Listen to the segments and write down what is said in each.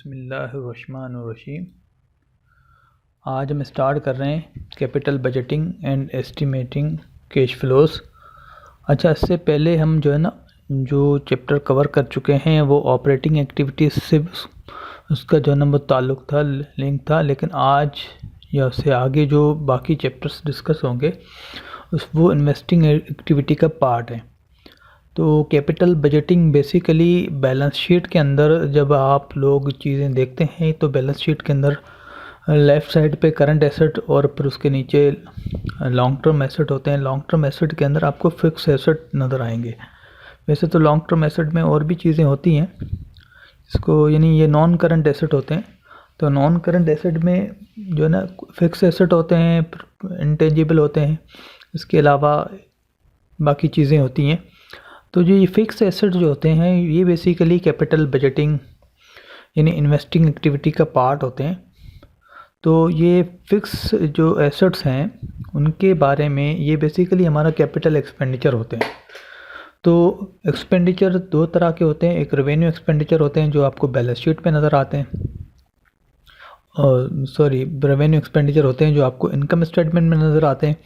बिस्मिल्लाहिर्रहमानिर्रहीम। आज हम स्टार्ट कर रहे हैं capital budgeting and estimating cash flows. अच्छा, इससे पहले हम जो चैप्टर कवर कर चुके हैं वो ऑपरेटिंग एक्टिविटीज़ से उसका वो ताल्लुक़ था, लिंक था। लेकिन आज या उससे आगे जो बाकी चैप्टर्स डिस्कस होंगे वो इन्वेस्टिंग एक्टिविटी का पार्ट है। तो capital budgeting basically balance sheet के अंदर जब आप लोग चीज़ें देखते हैं तो बैलेंस शीट के अंदर लेफ़्ट साइड पे करंट एसेट और फिर उसके नीचे लॉन्ग टर्म एसेट होते हैं। लॉन्ग टर्म एसेट के अंदर आपको फिक्स एसेट नज़र आएंगे। वैसे तो लॉन्ग टर्म एसेट में और भी चीज़ें होती हैं, इसको यानी ये नॉन करंट एसेट होते हैं। तो नॉन करंट एसेट में जो है ना फिक्स एसेट होते हैं, इंटेंजिबल होते हैं, इसके अलावा बाकी चीज़ें होती हैं। तो जो ये फिक्स एसेट जो होते हैं ये बेसिकली कैपिटल बजटिंग यानी इन्वेस्टिंग एक्टिविटी का पार्ट होते हैं। तो ये फिक्स जो एसेट्स हैं उनके बारे में ये बेसिकली हमारा कैपिटल एक्सपेंडिचर होते हैं। तो एक्सपेंडिचर दो तरह के होते हैं, एक रेवेन्यू एक्सपेंडिचर होते हैं जो आपको बैलेंस शीट पे नज़र आते हैं, और रेवेन्यू एक्सपेंडिचर होते हैं जो आपको इनकम स्टेटमेंट में नज़र आते हैं,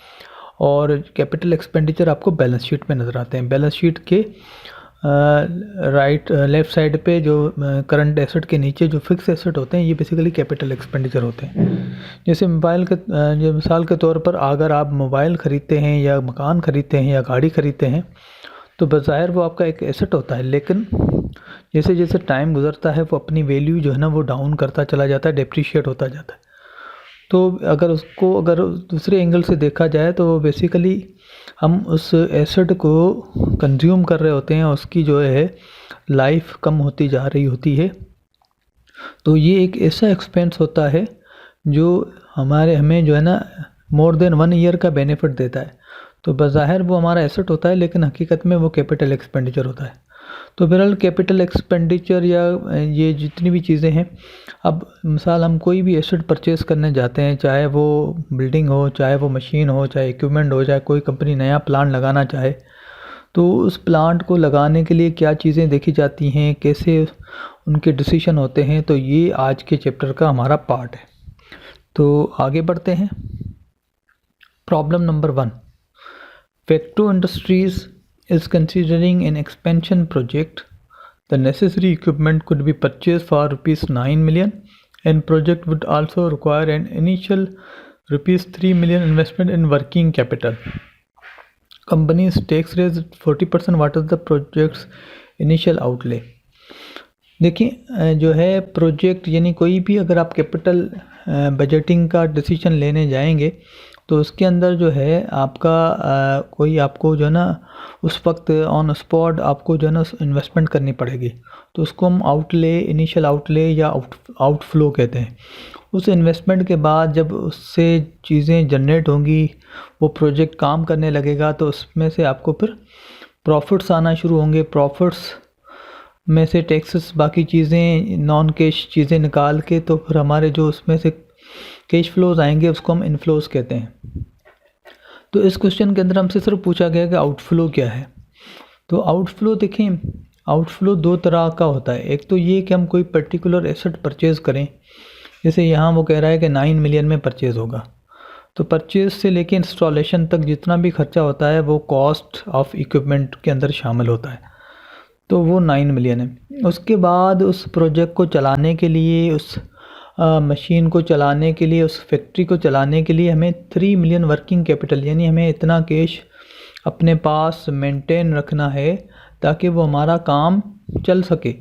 और कैपिटल एक्सपेंडिचर आपको बैलेंस शीट में नज़र आते हैं। बैलेंस शीट के लेफ़्ट साइड पे जो करंट एसेट के नीचे जो फिक्स एसेट होते हैं ये बेसिकली कैपिटल एक्सपेंडिचर होते हैं। जैसे जो मिसाल के तौर पर अगर आप मोबाइल ख़रीदते हैं या मकान ख़रीदते हैं या गाड़ी ख़रीदते हैं तो बज़ाहिर वो आपका एक एसेट होता है, लेकिन जैसे जैसे टाइम गुज़रता है वो अपनी वैल्यू जो है ना वो डाउन करता चला जाता है, डेप्रिशिएट होता जाता है। तो अगर दूसरे एंगल से देखा जाए तो बेसिकली हम उस एसेट को कंज्यूम कर रहे होते हैं, उसकी जो है लाइफ कम होती जा रही होती है। तो ये एक ऐसा एक्सपेंस होता है जो हमें जो है ना मोर देन 1 ईयर का बेनिफिट देता है। तो बज़ाहिर वो हमारा एसेट होता है, लेकिन हकीकत में वो कैपिटल एक्सपेंडिचर होता है। तो बहरहाल कैपिटल एक्सपेंडिचर या ये जितनी भी चीज़ें हैं, अब मिसाल हम कोई भी एसेट परचेज़ करने जाते हैं, चाहे वो बिल्डिंग हो, चाहे वो मशीन हो, चाहे इक्विपमेंट हो, चाहे कोई कंपनी नया प्लांट लगाना चाहे, तो उस प्लांट को लगाने के लिए क्या चीज़ें देखी जाती हैं, कैसे उनके डिसीजन होते हैं, तो ये आज के चैप्टर का हमारा पार्ट है। तो आगे बढ़ते हैं। Problem number 1, facto industries is considering an expansion project. The necessary equipment could be purchased for rupees 9 million and project would also require an initial rupees 3 million investment in working capital. Company's tax rate 40%. What is the project's initial outlay? देखिए, जो है project यानी कोई भी अगर आप capital budgeting का decision लेने जाएंगे तो उसके अंदर जो है आपका कोई आपको जो है ना उस वक्त ऑन स्पॉट आपको जो है ना इन्वेस्टमेंट करनी पड़ेगी। तो उसको हम आउटले, इनिशियल आउटले या आउटफ्लो कहते हैं। उस इन्वेस्टमेंट के बाद जब उससे चीज़ें जनरेट होंगी, वो प्रोजेक्ट काम करने लगेगा, तो उसमें से आपको फिर प्रॉफिट्स आना शुरू होंगे। प्रॉफिट्स में से टैक्सेस, बाकी चीज़ें, नॉन कैश चीज़ें निकाल के तो फिर हमारे जो उसमें से कैश फ्लोज आएंगे उसको हम इनफ्लोज कहते हैं। तो इस क्वेश्चन के अंदर हमसे सिर्फ पूछा गया कि आउटफ्लो क्या है। तो आउटफ्लो देखें, आउटफ्लो दो तरह का होता है। एक तो ये कि हम कोई पर्टिकुलर एसेट परचेज़ करें, जैसे यहाँ वो कह रहा है कि 9 मिलियन में परचेज़ होगा, तो परचेज़ से लेके इंस्टॉलेशन तक जितना भी खर्चा होता है वो कॉस्ट ऑफ इक्विपमेंट के अंदर शामिल होता है, तो वो 9 मिलियन है। उसके बाद उस प्रोजेक्ट को चलाने के लिए, उस मशीन को चलाने के लिए, उस फैक्ट्री को चलाने के लिए हमें 3 मिलियन वर्किंग कैपिटल यानी हमें इतना कैश अपने पास मेंटेन रखना है ताकि वो हमारा काम चल सके।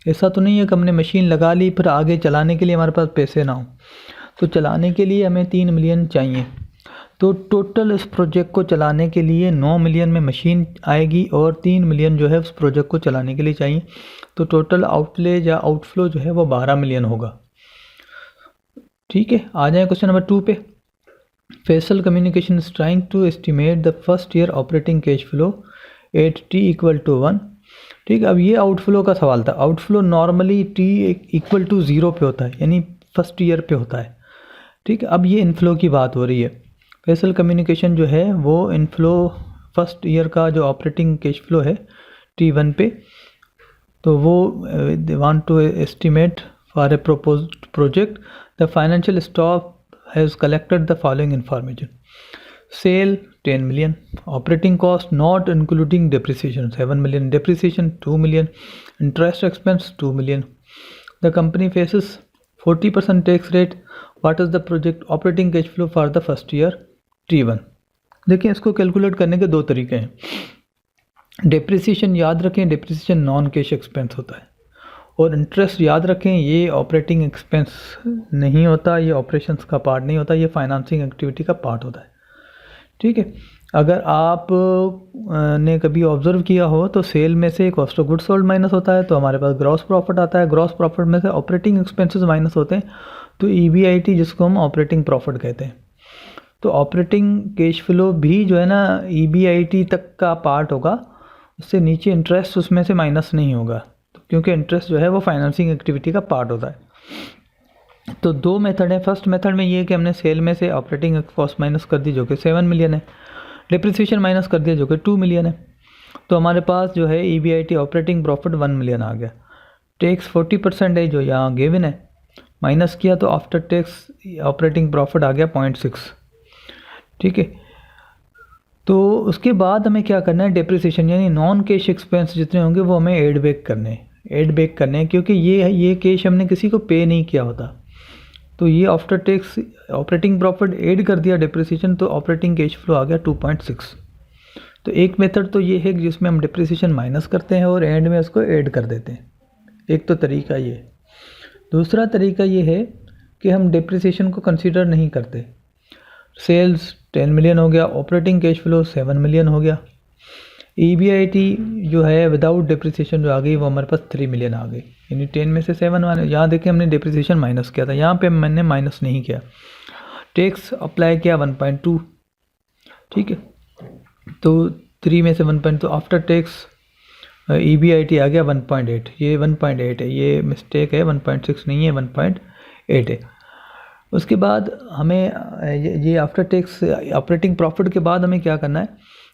ऐसा तो नहीं है कि हमने मशीन लगा ली फिर आगे चलाने के लिए हमारे पास पैसे ना हो। तो चलाने के लिए हमें 3 मिलियन चाहिए। तो टोटल इस प्रोजेक्ट को चलाने के लिए 9 मिलियन में मशीन आएगी और 3 मिलियन जो है उस प्रोजेक्ट को चलाने के लिए चाहिए। तो टोटल आउटले या आउटफ्लो जो है वो 12 मिलियन होगा। ठीक है, आ जाए क्वेश्चन नंबर 2 पे। Faisal communication is trying to estimate the first year operating cash flow at t = 1। ठीक है, अब ये आउटफ्लो का सवाल था। आउटफ्लो नॉर्मली t = 0 पे होता है, यानी फर्स्ट ईयर पे होता है। ठीक है, अब ये इनफ्लो की बात हो रही है। फैसल कम्युनिकेशन जो है वो इनफ्लो फर्स्ट ईयर का जो ऑपरेटिंग कैश फ्लो है T1 पे, तो वो they want to estimate for a proposed project, the financial staff has collected the following information. Sale 10 million, operating cost not including depreciation 7 million, depreciation 2 million, interest expense 2 million. The company faces 40% tax rate. What is the project operating cash flow for the first year? T1. देखिए, इसको calculate करने के दो तरीके हैं। Depreciation याद रखें, depreciation non cash expense होता है, और इंटरेस्ट याद रखें, ये ऑपरेटिंग एक्सपेंस नहीं होता, ये ऑपरेशंस का पार्ट नहीं होता, ये फाइनेंसिंग एक्टिविटी का पार्ट होता है। ठीक है, अगर आप ने कभी ऑब्जर्व किया हो तो सेल में से cost of goods sold minus होता है तो हमारे पास ग्रॉस प्रॉफिट आता है, ग्रॉस प्रॉफिट में से ऑपरेटिंग एक्सपेंसेस माइनस होते हैं तो ईबीआईटी, जिसको हम ऑपरेटिंग प्रॉफिट कहते हैं। तो ऑपरेटिंग कैश फ्लो भी जो है ना ईबीआईटी तक का पार्ट होगा, उससे नीचे इंटरेस्ट उसमें से माइनस नहीं होगा, क्योंकि इंटरेस्ट जो है वो फाइनेंसिंग एक्टिविटी का पार्ट होता है। तो दो मेथड है। फर्स्ट मेथड में ये है कि हमने सेल में से ऑपरेटिंग कॉस्ट माइनस कर दी जो कि 7 मिलियन है, डिप्रिसिएशन माइनस कर दिया जो कि 2 मिलियन है, तो हमारे पास जो है ईबीआईटी ऑपरेटिंग प्रॉफिट 1 मिलियन आ गया। टैक्स 40% है जो यहाँ गिवन है, माइनस किया तो आफ्टर टैक्स ऑपरेटिंग प्रॉफिट आ गया 0.6। ठीक है, तो उसके बाद हमें क्या करना है, डेप्रिसिएशन यानी नॉन कैश एक्सपेंस जितने होंगे वो हमें ऐड बैक करने हैं, क्योंकि ये कैश हमने किसी को पे नहीं किया होता। तो ये after tax operating profit add कर दिया डेप्रिसिएशन, तो ऑपरेटिंग कैश फ्लो आ गया 2.6। तो एक मेथड तो ये है जिसमें हम डेप्रिसिएशन माइनस करते हैं और एंड में उसको ऐड कर देते हैं, एक तो तरीका ये। दूसरा तरीका ये है कि हम डेप्रिसिएशन को कंसीडर नहीं करते। सेल्स 10 मिलियन हो गया, ऑपरेटिंग कैश फ्लो 7 मिलियन हो गया, ईबीआईटी जो है विदाउट डेप्रिसिएशन जो आ गई वो हमारे पास 3 मिलियन आ गई, यानी 10 में से 7 वाले। यहाँ देखिए हमने डेप्रिसिएशन माइनस किया था, यहाँ पे मैंने माइनस नहीं किया। टैक्स अप्लाई किया 1.2, ठीक है, तो 3 में से 1. तो आफ्टर टैक्स ईबीआईटी आ गया 1.8, ये 1.8 है, ये मिस्टेक है, 1.6 नहीं है, 1.8 है। उसके बाद हमें ये आफ्टर टैक्स ऑपरेटिंग प्रॉफिट के बाद हमें क्या करना है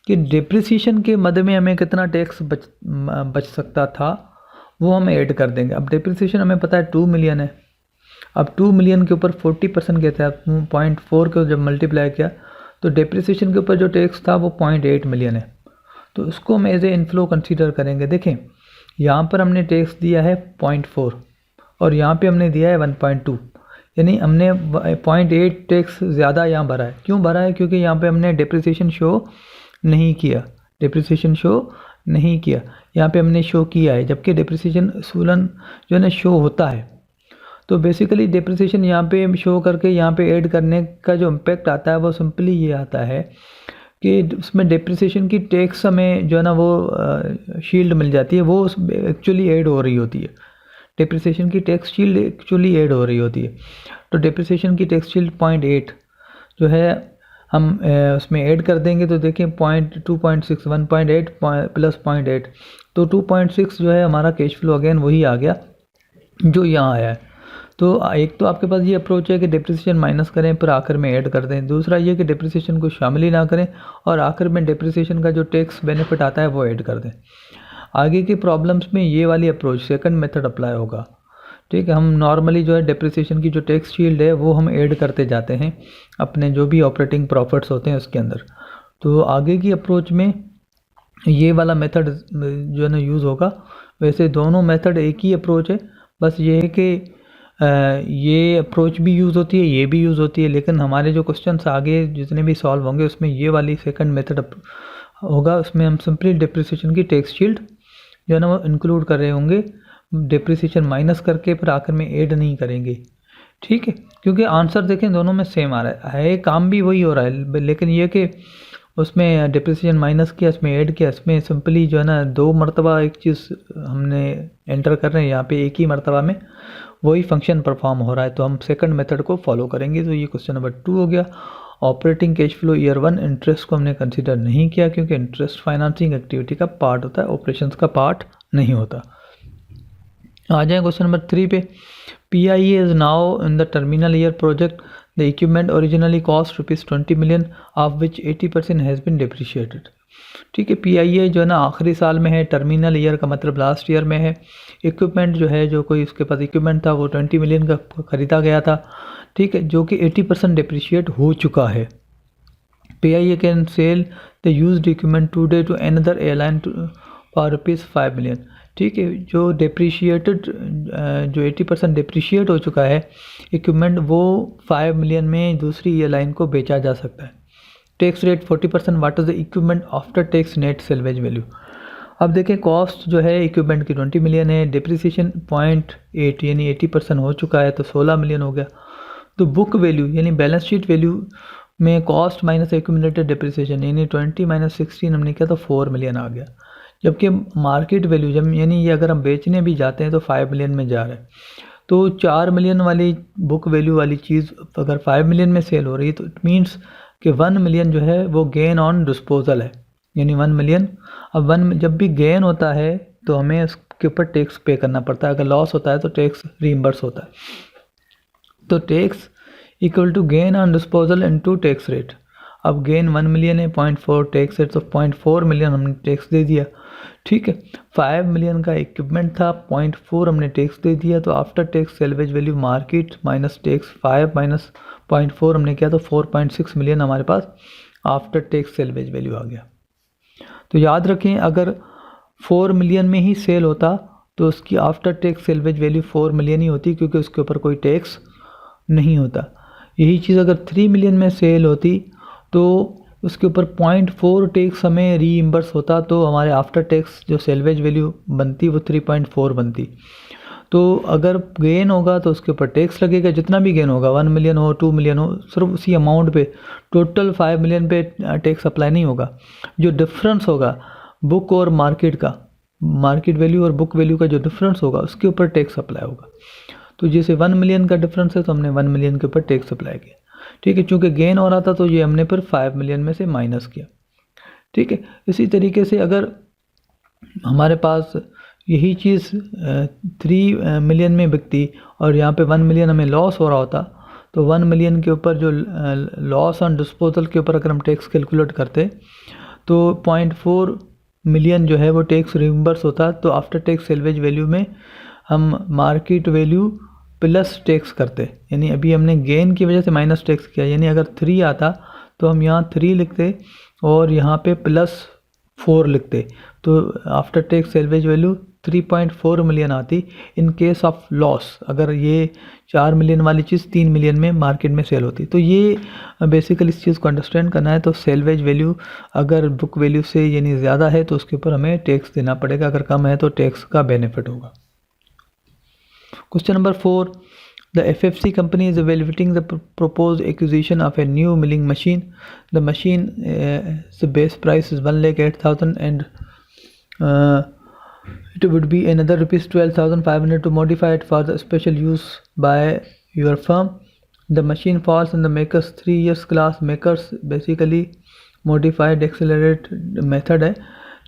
कि डेप्रिसिएशन के मद में हमें कितना टैक्स बच सकता था वो हम ऐड कर देंगे। अब डेप्रिसिएशन हमें पता है 2 मिलियन है, अब 2 मिलियन के ऊपर 40% कहते हैं, 0.4 को जब मल्टीप्लाई किया तो डेप्रिसिएशन के ऊपर जो टैक्स था वो 0.8 मिलियन है, तो उसको हम एज ए इनफ्लो कंसीडर करेंगे। देखें, यहाँ पर हमने टैक्स दिया है 0.4 और यहाँ पे हमने दिया है 1.2, यानी हमने 0.8 टैक्स ज़्यादा यहाँ भरा है। क्यों भरा है? क्योंकि यहाँ पे हमने डेप्रिसिएशन शो नहीं किया, यहाँ पे हमने शो किया है, जबकि डेप्रिसिएशन असूलन जो है ना शो होता है। तो बेसिकली डेप्रिसिएशन यहाँ पे शो करके यहाँ पे ऐड करने का जो इम्पैक्ट आता है वो सिंपली ये आता है कि उसमें डेप्रिसिएशन की टैक्स हमें जो है ना वो शील्ड मिल जाती है, वो एक्चुअली ऐड हो रही होती है। डेप्रिसिएशन की टैक्स शील्ड एक्चुअली ऐड हो रही होती है। तो डेप्रिसिएशन की टैक्स शील्ड 0.8 जो है हम उसमें ऐड कर देंगे, तो देखिए 2.6 1.8 प्लस 0.8, तो 2.6 जो है हमारा कैश फ्लो अगेन वही आ गया जो यहाँ आया है। तो एक तो आपके पास ये अप्रोच है कि डेप्रिसिएशन माइनस करें फिर आखिर में ऐड कर दें, दूसरा ये कि डेप्रिसिएशन को शामिल ही ना करें और आखिर में डेप्रिसिएशन का जो टैक्स बेनिफिट आता है वो ऐड कर दें। आगे की प्रॉब्लम्स में ये वाली अप्रोच सेकंड मेथड अप्लाई होगा। ठीक है, हम नॉर्मली जो है डेप्रिसिएशन की जो टैक्स शील्ड है वो हम ऐड करते जाते हैं अपने जो भी ऑपरेटिंग प्रॉफिट्स होते हैं उसके अंदर। तो आगे की अप्रोच में ये वाला मेथड जो है ना यूज़ होगा। वैसे दोनों मेथड एक ही अप्रोच है, बस ये है कि ये अप्रोच भी यूज़ होती है, ये भी यूज़ होती है, लेकिन हमारे जो क्वेश्चंस आगे जितने भी सॉल्व होंगे उसमें ये वाली सेकंड मेथड होगा। उसमें हम सिंपली डेप्रिसिएशन की टैक्स शील्ड जो है ना वो इंक्लूड कर रहे होंगे, डेप्रिसिएशन माइनस करके फिर आखिर में ऐड नहीं करेंगे। ठीक है, क्योंकि आंसर देखें दोनों में सेम आ रहा है, काम भी वही हो रहा है, लेकिन ये कि उसमें डेप्रिसिएशन माइनस किया, इसमें ऐड किया, इसमें सिंपली जो है ना 2 मरतबा एक चीज़ हमने एंटर कर रहे हैं, यहाँ पे एक ही मरतबा में वही फंक्शन परफॉर्म हो रहा है, तो हम सेकंड मेथड को फॉलो करेंगे। तो ये क्वेश्चन नंबर 2 हो गया। Operating cash flow year 1, interest को हमने कंसीडर नहीं किया क्योंकि इंटरेस्ट फाइनेंसिंग एक्टिविटी का पार्ट होता है, ऑपरेशंस का पार्ट नहीं होता। आ जाए क्वेश्चन नंबर 3 पे। PIE is now in the terminal year project, the equipment originally cost ₹20 million, of which 80% has been depreciated. ठीक है। PIA जो है ना आखिरी साल में है, टर्मिनल ईयर का मतलब लास्ट ईयर में है। इक्विपमेंट जो है, जो कोई उसके पास इक्विपमेंट था वो 20 मिलियन का ख़रीदा गया था, ठीक है, जो कि 80% डिप्रिशिएट हो चुका है। PIA can sell the used equipment today to another airline for ₹5 million, ठीक है। जो डिप्रिशिएटेड जो 80% डिप्रिशिएट हो चुका है इक्विपमेंट, वो 5 मिलियन में दूसरी एयरलाइन को बेचा जा सकता है। Tax rate 40%। What is the equipment after tax net salvage value. अब देखें कॉस्ट जो है इक्विपमेंट की 20 मिलियन है, डिप्रिसिएशन 0.8 यानी 80% हो चुका है तो 16 मिलियन हो गया। तो बुक वैल्यू यानी बैलेंस शीट वैल्यू में कॉस्ट माइनस एक्यूमुलेटेड डिप्रिसिएशन यानी 20 माइनस 16 हमने किया तो 4 मिलियन आ गया। जबकि मार्केट वैल्यू जब यानी ये अगर हम बेचने भी जाते हैं तो 5 मिलियन में जा रहा है, तो 4 मिलियन वाली बुक वैल्यू वाली चीज़ अगर 5 मिलियन में सेल हो रही है तो इट मीन्स कि 1 मिलियन जो है वो गेन ऑन डिस्पोजल है, यानी 1 मिलियन। अब जब भी गेन होता है तो हमें उसके ऊपर टैक्स पे करना पड़ता है, अगर लॉस होता है तो टैक्स रीइंबर्स होता है। तो tax equal to gain on disposal into tax rate. अब गेन 1 मिलियन है, 0.4 टैक्स रेट ऑफ 0.4 मिलियन हमने टैक्स दे दिया, ठीक है। 5 मिलियन का इक्विपमेंट था, 0.4 हमने टैक्स दे दिया, तो after tax salvage value market minus tax 5 minus 0.4 हमने किया तो 4.6 मिलियन हमारे पास आफ्टर टैक्स सेल्वेज वैल्यू आ गया। तो याद रखें अगर 4 मिलियन में ही सेल होता तो उसकी after tax salvage value 4 million ही होती, क्योंकि उसके ऊपर कोई टैक्स नहीं होता। यही चीज़ अगर 3 मिलियन में सेल होती तो उसके ऊपर 0.4 टैक्स हमें रीइंबर्स होता, तो हमारे आफ्टर टैक्स जो सेल्वेज वैल्यू बनती वो 3.4 बनती। तो अगर गेन होगा तो उसके ऊपर टैक्स लगेगा, जितना भी गेन होगा 1 मिलियन हो 2 मिलियन हो, सिर्फ उसी अमाउंट पे, टोटल 5 मिलियन पे टैक्स अप्लाई नहीं होगा। जो डिफरेंस होगा बुक और मार्केट का, मार्केट वैल्यू और बुक वैल्यू का जो डिफरेंस होगा उसके ऊपर टैक्स अप्लाई होगा। तो जैसे 1 मिलियन का डिफरेंस है तो हमने 1 मिलियन के ऊपर टैक्स अप्लाई किया, ठीक है। चूँकि गेन हो रहा था तो ये हमने फिर 5 मिलियन में से माइनस किया, ठीक है। इसी तरीके से अगर हमारे पास यही चीज़ 3 मिलियन में बिकती और यहाँ पे 1 मिलियन हमें लॉस हो रहा होता, तो 1 मिलियन के ऊपर जो लॉस ऑन डिस्पोजल के ऊपर अगर हम टैक्स कैलकुलेट करते तो 0.4 मिलियन जो है वो टैक्स रिइंबर्स होता। तो आफ्टर टैक्स सेल्वेज वैल्यू में हम मार्केट वैल्यू प्लस टैक्स करते, यानी अभी हमने गेन की वजह से माइनस टैक्स किया, यानी अगर 3 आता तो हम यहाँ 3 लिखते और यहाँ पे +4 लिखते, तो after tax salvage value 3.4 million आती। इन केस ऑफ लॉस अगर ये 4 मिलियन वाली चीज़ 3 मिलियन में मार्केट में सेल होती। तो ये बेसिकली इस चीज़ को अंडरस्टैंड करना है। तो सेल्वेज वैल्यू अगर बुक वैल्यू से यानी ज़्यादा है तो उसके ऊपर हमें टैक्स देना पड़ेगा, अगर कम है तो टैक्स का बेनिफिट होगा। Question number 4. The FFC company is evaluating the proposed acquisition of a new milling machine. The machine, the base price is 1,08,000 and it would be another ₹12,500 to modify it for the special use by your firm. The machine falls in the makers 3 years class. Makers basically modified accelerated method है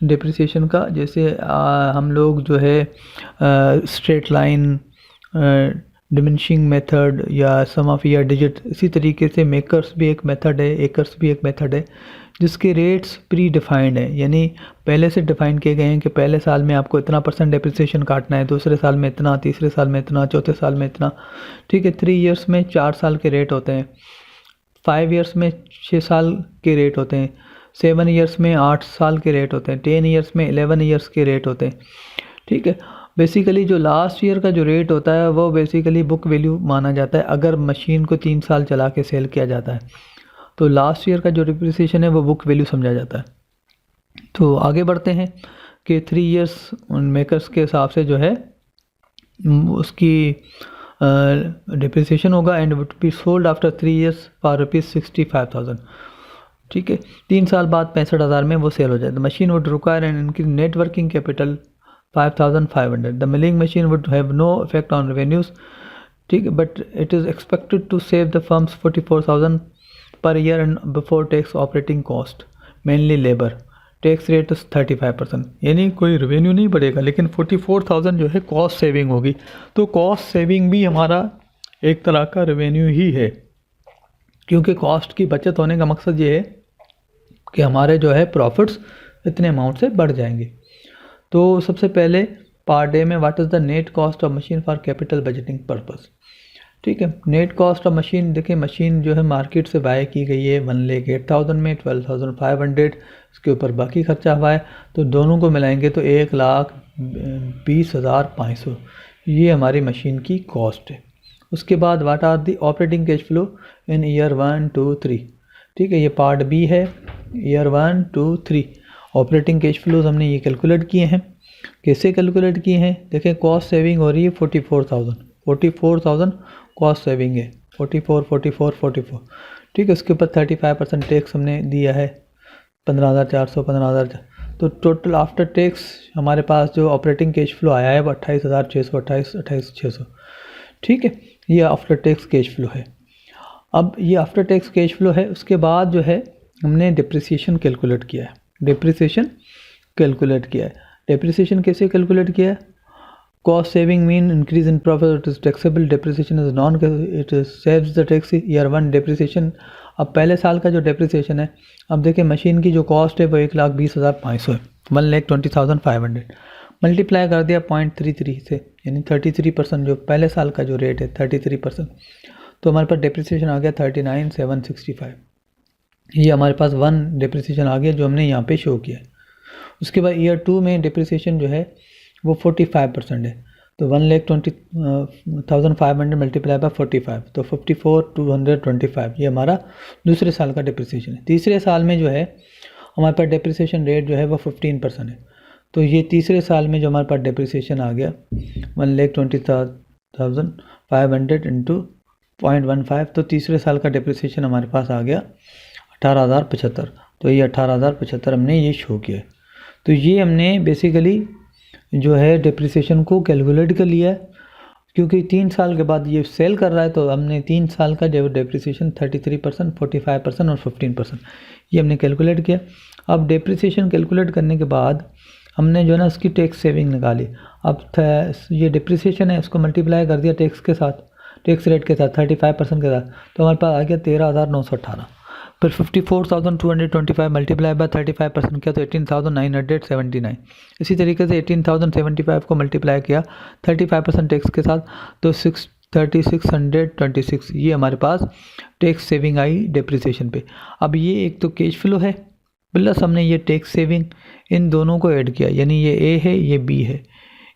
depreciation का। जैसे हम लोग जो है straight line, diminishing method या सम of year digit, इसी तरीके से मेकर्स भी एक मेथड है, एकर्स भी एक मेथड है, जिसके रेट्स प्री डिफाइंड है, यानी पहले से डिफाइन किए गए हैं कि पहले साल में आपको इतना % डिप्रिसिएशन काटना है, दूसरे साल में इतना, तीसरे साल में इतना, चौथे साल में इतना, ठीक है। 3 इयर्स में 4 साल के रेट होते हैं, 5 इयर्स में 6 साल के रेट होते हैं, 7 इयर्स में 8 साल के रेट होते हैं, 10 इयर्स में 11 इयर्स के रेट होते हैं, ठीक है। बेसिकली जो लास्ट ईयर का जो रेट होता है वो बेसिकली बुक वैल्यू माना जाता है। अगर मशीन को 3 साल चला के सेल किया जाता है तो लास्ट ईयर का जो डिप्रिसिएशन है वो बुक वैल्यू समझा जाता है। तो आगे बढ़ते हैं कि 3 इयर्स मेकर्स के हिसाब से जो है उसकी डिप्रिसिएशन होगा and would be sold after 3 years for ₹65,000, ठीक है। 3 साल बाद 65,000 में वो सेल हो जाए। The machine would require an increase net working capital 5,500. The milling machine would have no effect on revenues, ठीक है, but it is expected to save the firms 44,000 per year and before tax operating cost, mainly labor. Tax rate is 35%, यानी कोई revenue नहीं बढ़ेगा लेकिन 44,000 जो है cost saving होगी। तो कॉस्ट सेविंग भी हमारा एक तरह का रेवेन्यू ही है, क्योंकि कॉस्ट की बचत होने का मकसद ये है कि हमारे जो है प्रॉफिट्स इतने अमाउंट से बढ़ जाएंगे। तो सबसे पहले पार्ट ए में what is the net cost of machine for capital budgeting purpose. ठीक है, नेट कॉस्ट ऑफ मशीन, देखिए मशीन जो है मार्केट से बाय की गई है 1,08,000 में, 12,500 इसके ऊपर बाकी खर्चा हुआ है, तो दोनों को मिलाएंगे तो 1,20,500 ये हमारी मशीन की कॉस्ट है। उसके बाद what are the operating cash flow in year 1, 2, 3। ठीक है, ये पार्ट बी है, ईयर 1, 2, 3 ऑपरेटिंग कैश फ्लोज हमने ये कैलकुलेट किए हैं। कैसे कैलकुलेट किए हैं, देखें कॉस्ट सेविंग हो रही है 44,000 कॉस्ट सेविंग है, 44। ठीक है, उसके ऊपर 35% टैक्स हमने दिया है 15,400, 15,000। तो टोटल आफ्टर टैक्स हमारे पास जो ऑपरेटिंग कैश फ्लो आया है वो 28,600, 28,600। ठीक है, ये आफ्टर टैक्स कैश फ्लो है। अब ये आफ्टर टैक्स कैश फ्लो है, उसके बाद जो है हमने डिप्रिसिएशन कैलकुलेट किया है। डिप्रिसिएशन कैसे कैलकुलेट किया है, cost saving mean increase in profit, it is taxable, depreciation is non, it saves the tax year 1 depreciation. अब पहले साल का जो डिप्रिसिएशन है, अब देखिए मशीन की जो कॉस्ट है वो 1,20,500 है, 1,20,500 मल्टीप्लाई कर दिया 0.33 से, यानी 33%, जो पहले साल का जो रेट है 33%, तो हमारे पास डिप्रिसिएशन आ गया 39,765। ये हमारे पास 1 डिप्रिसिएशन आ गया जो हमने यहाँ पे शो किया है। उसके बाद ईयर 2 में डिप्रिसिएशन जो है वो 45% है, तो 1,20,500 मल्टीप्लाई बाय 45, तो 54,225 ये हमारा दूसरे साल का डिप्रिसिएशन है। तीसरे साल में जो है हमारे पास डिप्रिसिएशन रेट जो है वो 15% है, तो ये तीसरे साल में जो हमारे पास डिप्रिसिएशन आ गया 1,20,500 इंटू 0.15, तो तीसरे साल का डिप्रिसिएशन हमारे पास आ गया 18,075। तो ये 18,075 हमने ये शो किया है। तो ये हमने बेसिकली जो है डिप्रिसिएशन को कैलकुलेट कर लिया है, क्योंकि 3 साल के बाद ये सेल कर रहा है, तो हमने 3 साल का जो डिप्रिसिएशन 33%, 45% और 15% ये हमने कैलकुलेट किया। अब डिप्रिसिएशन कैलकुलेट करने के बाद हमने जो है ना उसकी टैक्स सेविंग निकाली। अब ये डिप्रिसिएशन है, इसको मल्टीप्लाई कर दिया टैक्स के साथ, टैक्स रेट के साथ 35% के साथ, तो हमारे पास आ गया 13,918। फिर 54,225 मल्टीप्लाई बाय 35% किया तो 18,979। इसी तरीके से 18,075 को मल्टीप्लाई किया 35% टैक्स के साथ, तो 36,626 ये हमारे पास टैक्स सेविंग आई डिप्रिसिएशन पे। अब ये एक तो कैश फ्लो है प्लस हमने ये टैक्स सेविंग इन दोनों को ऐड किया, यानी ये ए है ये बी है,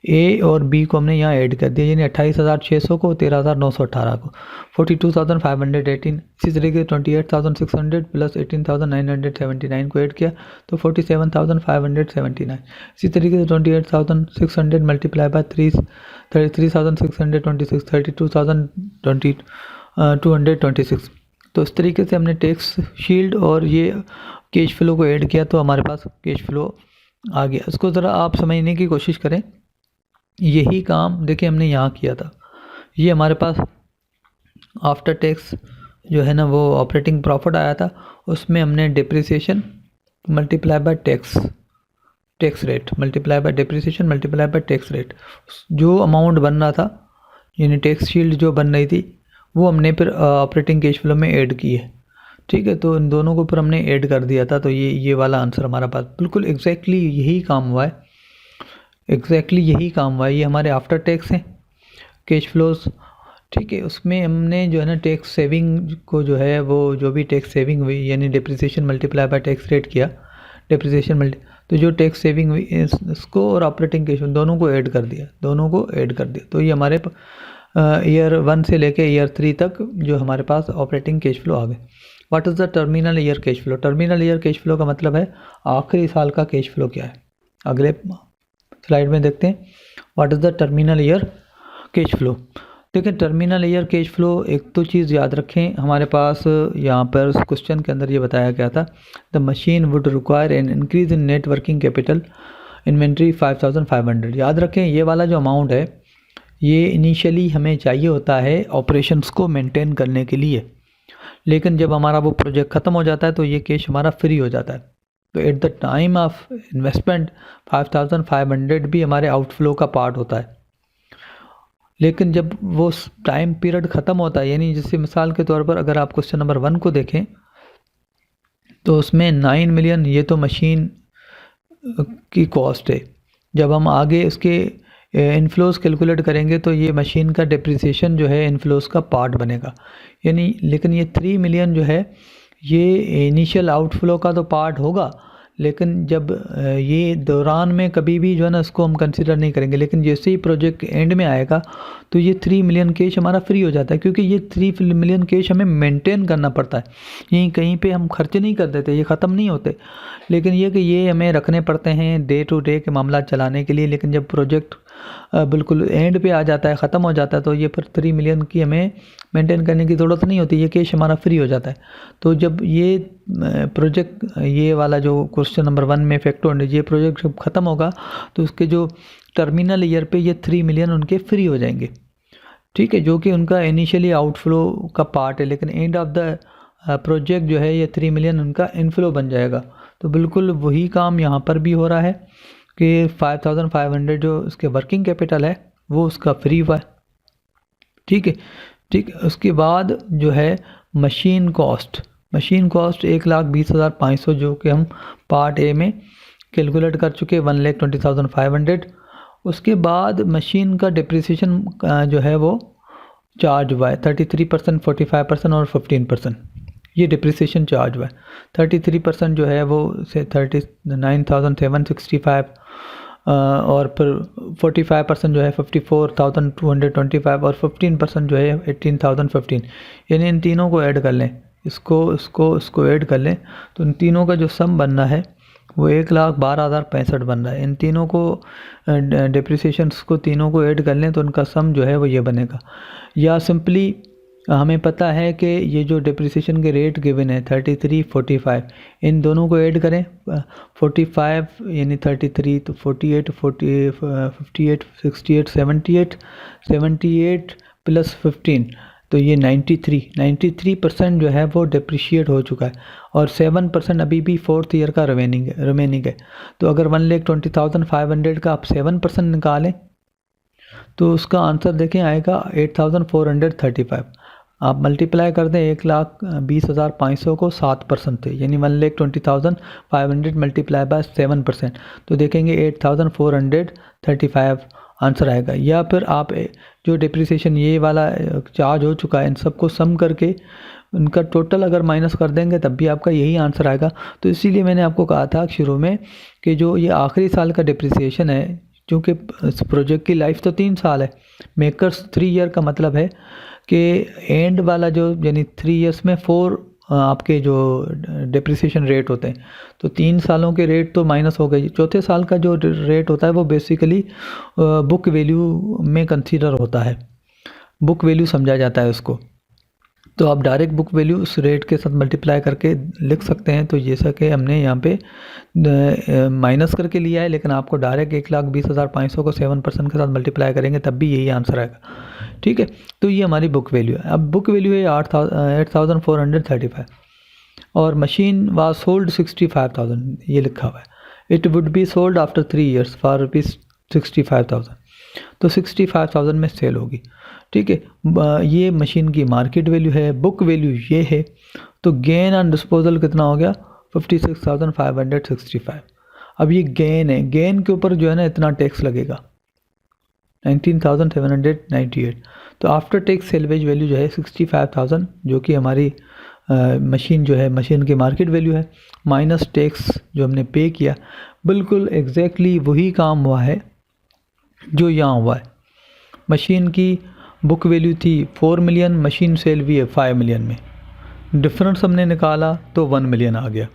ए और बी को हमने यहाँ ऐड कर दिया, यानी 28,600 को 13,918 को 42,518। इसी तरीके से 28,600 प्लस 18,979 को ऐड किया तो 47,579। इसी तरीके से 28,600 मल्टीप्लाई बाय 33,626 32,226। तो इस तरीके से हमने टैक्स शील्ड और ये कैश फ्लो को ऐड किया तो हमारे पास कैश फ्लो आ गया। इसको ज़रा आप समझने की कोशिश करें। यही काम देखिए हमने यहाँ किया था, ये हमारे पास आफ्टर टैक्स जो है ना वो ऑपरेटिंग प्रॉफिट आया था, उसमें हमने depreciation multiply by tax rate multiply by depreciation multiply by tax rate, जो अमाउंट बन रहा था यानी टैक्स शील्ड जो बन रही थी वो हमने फिर ऑपरेटिंग कैश फ्लो में ऐड की है। ठीक है, तो इन दोनों को फिर हमने ऐड कर दिया था, तो ये वाला आंसर हमारा पास बिल्कुल एग्जैक्टली यही काम हुआ है, ये हमारे आफ्टर टैक्स हैं कैश फ्लोज। ठीक है, उसमें हमने जो है ना टैक्स सेविंग को जो है वो जो भी टैक्स सेविंग हुई यानी depreciation multiply by tax rate किया, तो जो टैक्स सेविंग हुई इसको और ऑपरेटिंग कैश दोनों को ऐड कर दिया, तो ये हमारे ईयर 1 से लेके ईयर 3 तक जो हमारे पास ऑपरेटिंग कैश फ्लो आ गए। What is the terminal year cash flow? Terminal year cash flow का मतलब है आखिरी साल का कैश फ्लो क्या है। अगले स्लाइड में देखते हैं what is the terminal year cash flow. देखिए टर्मिनल ईयर कैश फ्लो, एक तो चीज़ याद रखें, हमारे पास यहाँ पर क्वेश्चन के अंदर ये बताया गया था the machine would require an increase in net working capital inventory 5,500। याद रखें ये वाला जो अमाउंट है ये इनिशियली हमें चाहिए होता है ऑपरेशंस को मेंटेन करने के लिए, लेकिन जब हमारा वो प्रोजेक्ट ख़त्म हो जाता है तो ये कैश हमारा फ्री हो जाता है। तो at the time of investment 5,500 भी हमारे आउटफ्लो का पार्ट होता है, लेकिन जब वो टाइम पीरियड ख़त्म होता है, यानी जैसे मिसाल के तौर पर अगर आप क्वेश्चन नंबर 1 को देखें तो उसमें 9 मिलियन ये तो मशीन की कॉस्ट है। जब हम आगे इसके इनफ्लोस कैलकुलेट करेंगे तो ये मशीन का डिप्रिसिएशन जो है इनफ्लोस का पार्ट बनेगा, यानी लेकिन ये 3 मिलियन जो है ये इनिशियल आउटफ्लो का तो पार्ट होगा, लेकिन जब ये दौरान में कभी भी जो है ना इसको हम कंसिडर नहीं करेंगे। लेकिन जैसे ही प्रोजेक्ट एंड में आएगा तो ये 3 मिलियन कैश हमारा फ्री हो जाता है, क्योंकि ये 3 मिलियन कैश हमें मेंटेन करना पड़ता है। यहीं कहीं पे हम खर्च नहीं कर देते, ये ख़त्म नहीं होते, लेकिन ये कि ये हमें रखने पड़ते हैं डे टू डे के मामला चलाने के लिए। लेकिन जब प्रोजेक्ट बिल्कुल एंड पे आ जाता है, ख़त्म हो जाता है, तो ये फिर 3 मिलियन की हमें मेंटेन करने की ज़रूरत नहीं होती, ये कैश हमारा फ्री हो जाता है। तो जब ये प्रोजेक्ट ये वाला जो क्वेश्चन नंबर 1 में फैक्टर ये प्रोजेक्ट जब ख़त्म होगा तो उसके जो टर्मिनल ईयर पे ये 3 मिलियन उनके फ्री हो जाएंगे, ठीक है, जो कि उनका इनिशियली आउटफ्लो का पार्ट है। लेकिन एंड ऑफ द प्रोजेक्ट जो है ये 3 मिलियन उनका इनफ्लो बन जाएगा। तो बिल्कुल वही काम यहाँ पर भी हो रहा है कि 5500 जो उसके वर्किंग कैपिटल है वो उसका फ्री हुआ है, ठीक है। ठीक, उसके बाद जो है मशीन कॉस्ट 1,20,500 जो कि हम पार्ट ए में कैलकुलेट कर चुके 1,20,500। उसके बाद मशीन का डिप्रिसिएशन जो है वो चार्ज हुआ है 33%, 45% और 15%। ये डिप्रिसिएशन चार्ज हुआ है। 33% जो है वो से 39,765 और फिर 45% जो है 54,225 और 15% जो है 18,015। यानी इन तीनों को ऐड कर लें, इसको ऐड कर लें तो इन तीनों का जो सम बनना है वो 1,12,065 बन रहा है। इन तीनों को डिप्रिसिएशंस को तीनों को ऐड कर लें तो उनका सम जो है वो ये बनेगा। या सिंपली हमें पता है कि ये जो डिप्रिसिएशन के रेट गिवन है 33, 45, इन दोनों को ऐड करें 45 यानी 33 तो 48, 58, 68, 78 प्लस 15 तो ये 93% जो है वो डिप्रिशिएट हो चुका है और 7% अभी भी 4th ईयर का रिमेनिंग है। तो अगर 1,20,500 का आप 7% निकालें तो उसका आंसर देखें आएगा 8,435। आप मल्टीप्लाई कर दें 1,20,500 को 7% थे, यानी 1,20,500 मल्टीप्लाई बाय 7%, तो देखेंगे 8,435 आंसर आएगा। या फिर आप जो डिप्रिसिएशन ये वाला चार्ज हो चुका है इन सबको सम करके उनका टोटल अगर माइनस कर देंगे तब भी आपका यही आंसर आएगा। तो इसीलिए मैंने आपको कहा था शुरू में कि जो ये आखिरी साल का डिप्रिसिएशन है, क्योंकि इस प्रोजेक्ट की लाइफ तो 3 साल है, मेकर्स 3 ईयर का मतलब है कि एंड वाला जो यानी 3 ईयर्स में 4 आपके जो डिप्रिसिएशन रेट होते हैं, तो 3 सालों के रेट तो माइनस हो गए। चौथे साल का जो रेट होता है वो बेसिकली बुक वैल्यू में कंसीडर होता है, बुक वैल्यू समझा जाता है उसको। तो आप डायरेक्ट बुक वैल्यू उस रेट के साथ मल्टीप्लाई करके लिख सकते हैं। तो जैसा कि हमने यहाँ पे माइनस करके लिया है, लेकिन आपको डायरेक्ट 1,20,500 को 7% के साथ मल्टीप्लाई करेंगे तब भी यही आंसर आएगा, ठीक है। तो ये हमारी बुक वैल्यू है। अब बुक वैल्यू है 8,435 और मशीन वाज सोल्ड 65,000 ये लिखा हुआ है। It would be sold after 3 years for ₹65,000, तो 65,000 में सेल होगी, ठीक है। ये मशीन की मार्केट वैल्यू है। बुक वैल्यू ये है, तो गेन ऑन डिस्पोजल कितना हो गया 56,565। अब ये गेन है, गेन के ऊपर जो है ना इतना टैक्स लगेगा 19,798। तो आफ्टर टैक्स सेल्वेज वैल्यू जो है 65,000 जो कि हमारी मशीन जो है मशीन की मार्केट वैल्यू है, माइनस टैक्स जो हमने पे किया। बिल्कुल एग्जैक्टली वही काम हुआ है जो यहाँ हुआ है। मशीन की बुक वैल्यू थी 4 मिलियन, मशीन सेल भी है 5 मिलियन में, डिफरेंस हमने निकाला तो 1 मिलियन आ गया।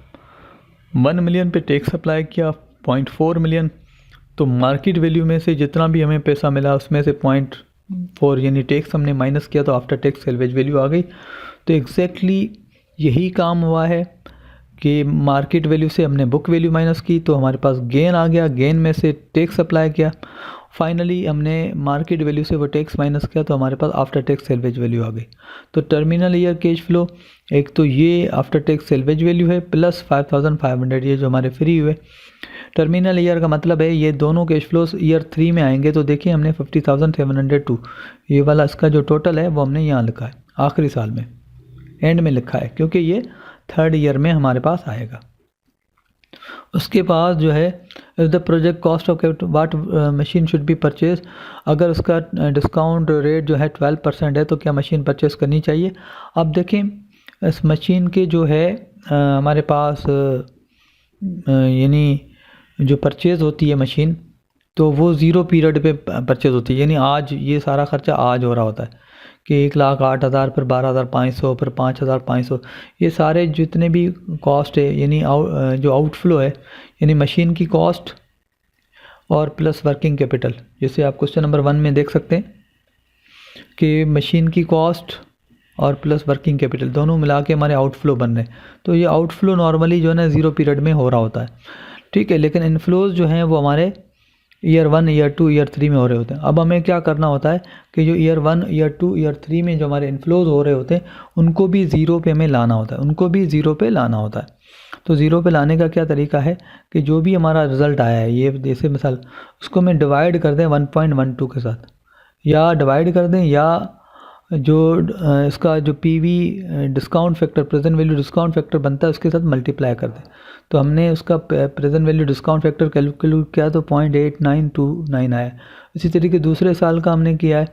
1 मिलियन पे टैक्स अप्लाई किया 0.4 मिलियन, तो मार्केट वैल्यू में से जितना भी हमें पैसा मिला उसमें से 0.4 यानी टैक्स हमने माइनस किया तो आफ्टर टैक्स सेल्वेज वैल्यू आ गई। तो एग्जैक्टली यही काम हुआ है कि मार्केट वैल्यू से हमने बुक वैल्यू माइनस की तो हमारे पास गेन आ गया, गेन में से टैक्स अप्लाई किया, फाइनली हमने मार्केट वैल्यू से वो टैक्स माइनस किया तो हमारे पास आफ्टर टैक्स सेल्वेज वैल्यू आ गई। तो टर्मिनल ईयर कैश फ्लो एक तो ये आफ्टर टैक्स सेल्वेज वैल्यू है प्लस 5,500 ये जो हमारे फ्री हुए। टर्मिनल ईयर का मतलब है ये दोनों कैश फ्लोस ईयर 3 में आएंगे। तो देखिए हमने 50,702 ये वाला इसका जो टोटल है वो हमने यहाँ लिखा है, आखिरी साल में एंड में लिखा है, क्योंकि ये 3rd ईयर में हमारे पास आएगा। उसके बाद जो है if the project cost of capital what machine should be purchase, अगर उसका डिस्काउंट रेट जो है 12% है तो क्या मशीन परचेज़ करनी चाहिए। अब देखें इस मशीन के जो है हमारे पास यानी जो परचेज़ होती है मशीन तो वो 0 पीरियड पे परचेज़ होती है, यानी आज ये सारा खर्चा आज हो रहा होता है कि 1,08,000 फिर 12,500 फिर 5,500, ये सारे जितने भी कॉस्ट है यानी जो आउटफ्लो है यानी मशीन की कॉस्ट और प्लस वर्किंग कैपिटल, जैसे आप क्वेश्चन नंबर 1 में देख सकते हैं कि मशीन की कॉस्ट और प्लस वर्किंग कैपिटल दोनों मिला के हमारे आउटफ्लो बन रहे हैं। तो ये आउटफ्लो नॉर्मली जो है ना 0 पीरियड में हो रहा होता है, ठीक है, लेकिन इनफ्लोज जो हैं वो हमारे ईयर 1 ईयर 2 ईयर 3 में हो रहे होते हैं। अब हमें क्या करना होता है कि जो ईयर 1 ईयर 2 ईयर 3 में जो हमारे इनफ्लोज हो रहे होते हैं उनको भी 0 पे हमें लाना होता है, उनको भी 0 पे लाना होता है। तो 0 पे लाने का क्या तरीका है कि जो भी हमारा रिज़ल्ट आया है ये जैसे मिसाल उसको हमें डिवाइड कर दें 1.12 के साथ, या डिवाइड कर दें या जो इसका जो PV discount factor present value discount factor बनता है उसके साथ मल्टीप्लाई कर दें। तो हमने उसका present value discount factor calculate किया तो 0.8929 आया। इसी तरीके दूसरे साल का हमने किया है